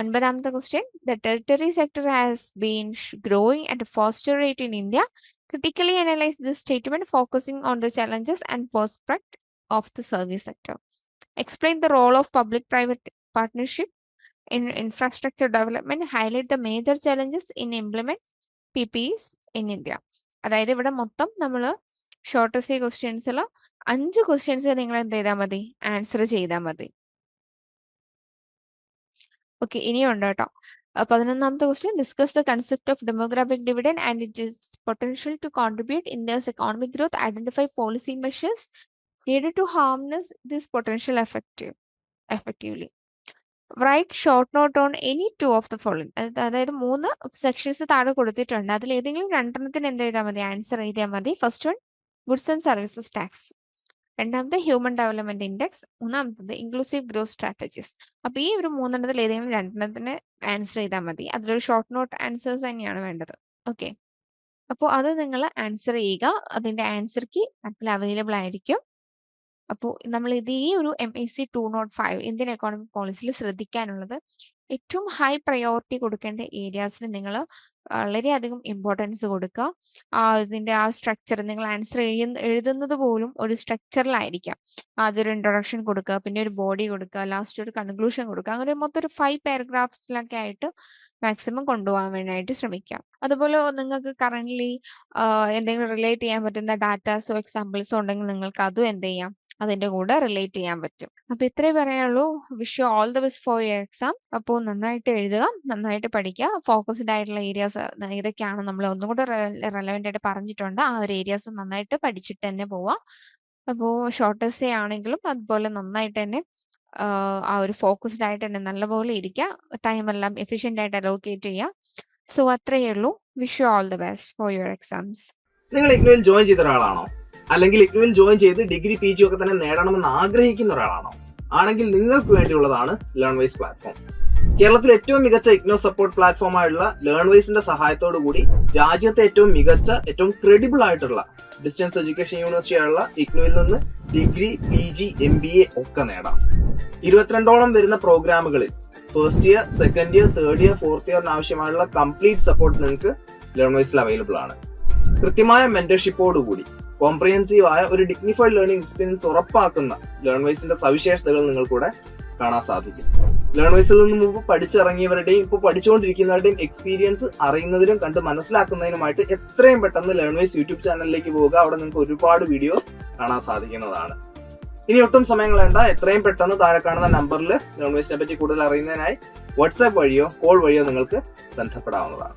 9ാമത്തെ question the tertiary sector has been growing at a faster rate in India. Critically analyze this statement, focusing on the challenges and prospects of the service sector. Explain the role of public-private partnership in infrastructure development. Highlight the major challenges in implement PPs in India. അതായത് ഇവിടെ മൊത്തം നമ്മൾ shortest ക്വസ്റ്റ്യൻസിൽ 5 questions നിങ്ങൾ എന്ത് ചെയ്താൽ മതി, answer ചെയ്താൽ മതി. ഓക്കെ, ഇനിയുണ്ട് കേട്ടോ. 11ാമത്തെ question discuss the concept of demographic dividend and it is potential to contribute India's economic growth. Identify policy measures needed to harness this potential effectively. Write short note on any 2 of the following. അതായത് 3 sections താഴെ കൊടുത്തിട്ടുണ്ട്, അതിൽ ഏതെങ്കിലും 2 എന്ത് എഴുതാൽ മതി, answer എഴുതിയാൽ മതി. First one goods and services tax, 2ാമത്തെ ഹ്യൂമൻ ഡെവലപ്മെന്റ് ഇൻഡെക്സ്, 3ാമത്തത് ഇൻക്ലൂസീവ് ഗ്രോത്ത് സ്ട്രാറ്റജീസ്. അപ്പൊ ഈ ഒരു 3 ഏതെങ്കിലും 2 ആൻസർ ചെയ്താൽ മതി. അതിലൊരു ഷോർട്ട് നോട്ട് ആൻസേഴ്സ് തന്നെയാണ് വേണ്ടത്. ഓക്കെ, അപ്പോൾ അത് നിങ്ങൾ ആൻസർ ചെയ്യുക. അതിന്റെ ആൻസർ കീ ആപ്പിൽ അവൈലബിൾ ആയിരിക്കും. അപ്പോൾ നമ്മൾ ഈ ഒരു MEC 205 ഇന്ത്യൻ എക്കോണമിക് പോളിസിയിൽ ശ്രദ്ധിക്കാനുള്ളത്, ഏറ്റവും ഹൈ പ്രയോറിറ്റി കൊടുക്കേണ്ട ഏരിയാസിന് നിങ്ങൾ വളരെയധികം ഇമ്പോർട്ടൻസ് കൊടുക്കുക. ഇതിന്റെ ആ സ്ട്രക്ചർ, നിങ്ങൾ ആൻസർ എഴുതുന്നത് പോലും ഒരു സ്ട്രക്ചറിലായിരിക്കാം. ആദ്യം ഒരു ഇൻട്രൊഡക്ഷൻ കൊടുക്കുക, പിന്നെ ഒരു ബോഡി കൊടുക്കുക, ലാസ്റ്റ് ഒരു കൺക്ലൂഷൻ കൊടുക്കുക. അങ്ങനെ മൊത്തം ഒരു 5 പാരഗ്രാഫ്സിലൊക്കെ ആയിട്ട് മാക്സിമം കൊണ്ടുപോകാൻ വേണ്ടിയിട്ട് ശ്രമിക്കാം. അതുപോലെ നിങ്ങൾക്ക് കറന്റ്ലി എന്തെങ്കിലും റിലേറ്റ് ചെയ്യാൻ പറ്റുന്ന ഡാറ്റാസോ എക്സാമ്പിൾസോ ഉണ്ടെങ്കിൽ നിങ്ങൾക്ക് അതും എന്ത് ചെയ്യാം, അതിന്റെ കൂടെ റിലേറ്റ് ചെയ്യാൻ പറ്റും. അപ്പൊ ഇത്രേ പറയാനുള്ളൂ. Wish you all the best for your exam. അപ്പോൾ നന്നായിട്ട് എഴുതുക, നന്നായിട്ട് പഠിക്കുക. ഫോക്കസ്ഡ് ആയിട്ടുള്ള ഏരിയാസ് ഇതൊക്കെയാണ് നമ്മൾ ഒന്നും കൂടെ റെലവെന്റ് ആയിട്ട് പറഞ്ഞിട്ടുണ്ട്. ആ ഒരു ഏരിയാസ് നന്നായിട്ട് പഠിച്ചിട്ട് തന്നെ പോവാം. അപ്പോൾ ഷോർട്ട് എസ്സേ ആണെങ്കിലും അതുപോലെ നന്നായിട്ട് തന്നെ ആ ഒരു ഫോക്കസ്ഡ് ആയിട്ട് തന്നെ നല്ലപോലെ ഇരിക്കുക. ടൈം എല്ലാം എഫിഷ്യന്റ് ആയിട്ട് അലോക്കേറ്റ് ചെയ്യുക. സോ അത്രയേ ഉള്ളൂ. Wish you all the best for your exams. നിങ്ങൾ ഇഗ്നുവിൽ ജോയിൻ ചെയ്ത ഒരാളാണോ? അല്ലെങ്കിൽ ഇഗ്നുവിൽ ജോയിൻ ചെയ്ത് ഡിഗ്രി PG ഒക്കെ തന്നെ നേടണമെന്ന് ആഗ്രഹിക്കുന്ന ഒരാളാണോ? ആണെങ്കിൽ നിങ്ങൾക്ക് വേണ്ടിയുള്ളതാണ് ലേൺവൈസ് പ്ലാറ്റ്ഫോം. കേരളത്തിലെ ഏറ്റവും മികച്ച ഇഗ്നോ സപ്പോർട്ട് പ്ലാറ്റ്ഫോം ആയിട്ടുള്ള ലേൺവൈസിന്റെ സഹായത്തോടു കൂടി രാജ്യത്തെ ഏറ്റവും മികച്ച, ഏറ്റവും ക്രെഡിബിൾ ആയിട്ടുള്ള ഡിസ്റ്റൻസ് എഡ്യൂക്കേഷൻ യൂണിവേഴ്സിറ്റി ആയുള്ള ഇഗ്നോയിൽ നിന്ന് ഡിഗ്രി, PG, MBA ഒക്കെ നേടാം. 22ഓളം വരുന്ന പ്രോഗ്രാമുകളിൽ first year, second year, third year, fourth ഇയറിന് ആവശ്യമായുള്ള കംപ്ലീറ്റ് സപ്പോർട്ട് നിങ്ങൾക്ക് ലേൺവൈസിൽ അവൈലബിൾ ആണ്. കൃത്യമായ മെന്റർഷിപ്പോടുകൂടി കോംപ്രിഹെൻസീവ് ആയ ഒരു ഡിഗ്നിഫൈഡ് ലേണിംഗ് എക്സ്പീരിയൻസ് ഉറപ്പാക്കുന്ന ലേൺവൈസിന്റെ സവിശേഷതകൾ നിങ്ങൾക്കൂടെ കാണാൻ സാധിക്കും. ലേൺവൈസിൽ നിന്ന് മുമ്പ് പഠിച്ചിറങ്ങിയവരുടെയും ഇപ്പോൾ പഠിച്ചുകൊണ്ടിരിക്കുന്നവരുടെയും എക്സ്പീരിയൻസ് അറിയുന്നതിനും കണ്ട് മനസ്സിലാക്കുന്നതിനുമായിട്ട് എത്രയും പെട്ടെന്ന് ലേൺവൈസ് യൂട്യൂബ് ചാനലിലേക്ക് പോവുക. അവിടെ നിങ്ങൾക്ക് ഒരുപാട് വീഡിയോസ് കാണാൻ സാധിക്കുന്നതാണ്. ഇനി ഒട്ടും സമയം കളയണ്ട, എത്രയും പെട്ടെന്ന് താഴെ കാണുന്ന നമ്പറിൽ ലേൺവൈസിനെ പറ്റി കൂടുതൽ അറിയുന്നതിനായി വാട്സാപ്പ് വഴിയോ കോൾ വഴിയോ നിങ്ങൾക്ക് ബന്ധപ്പെടാവുന്നതാണ്.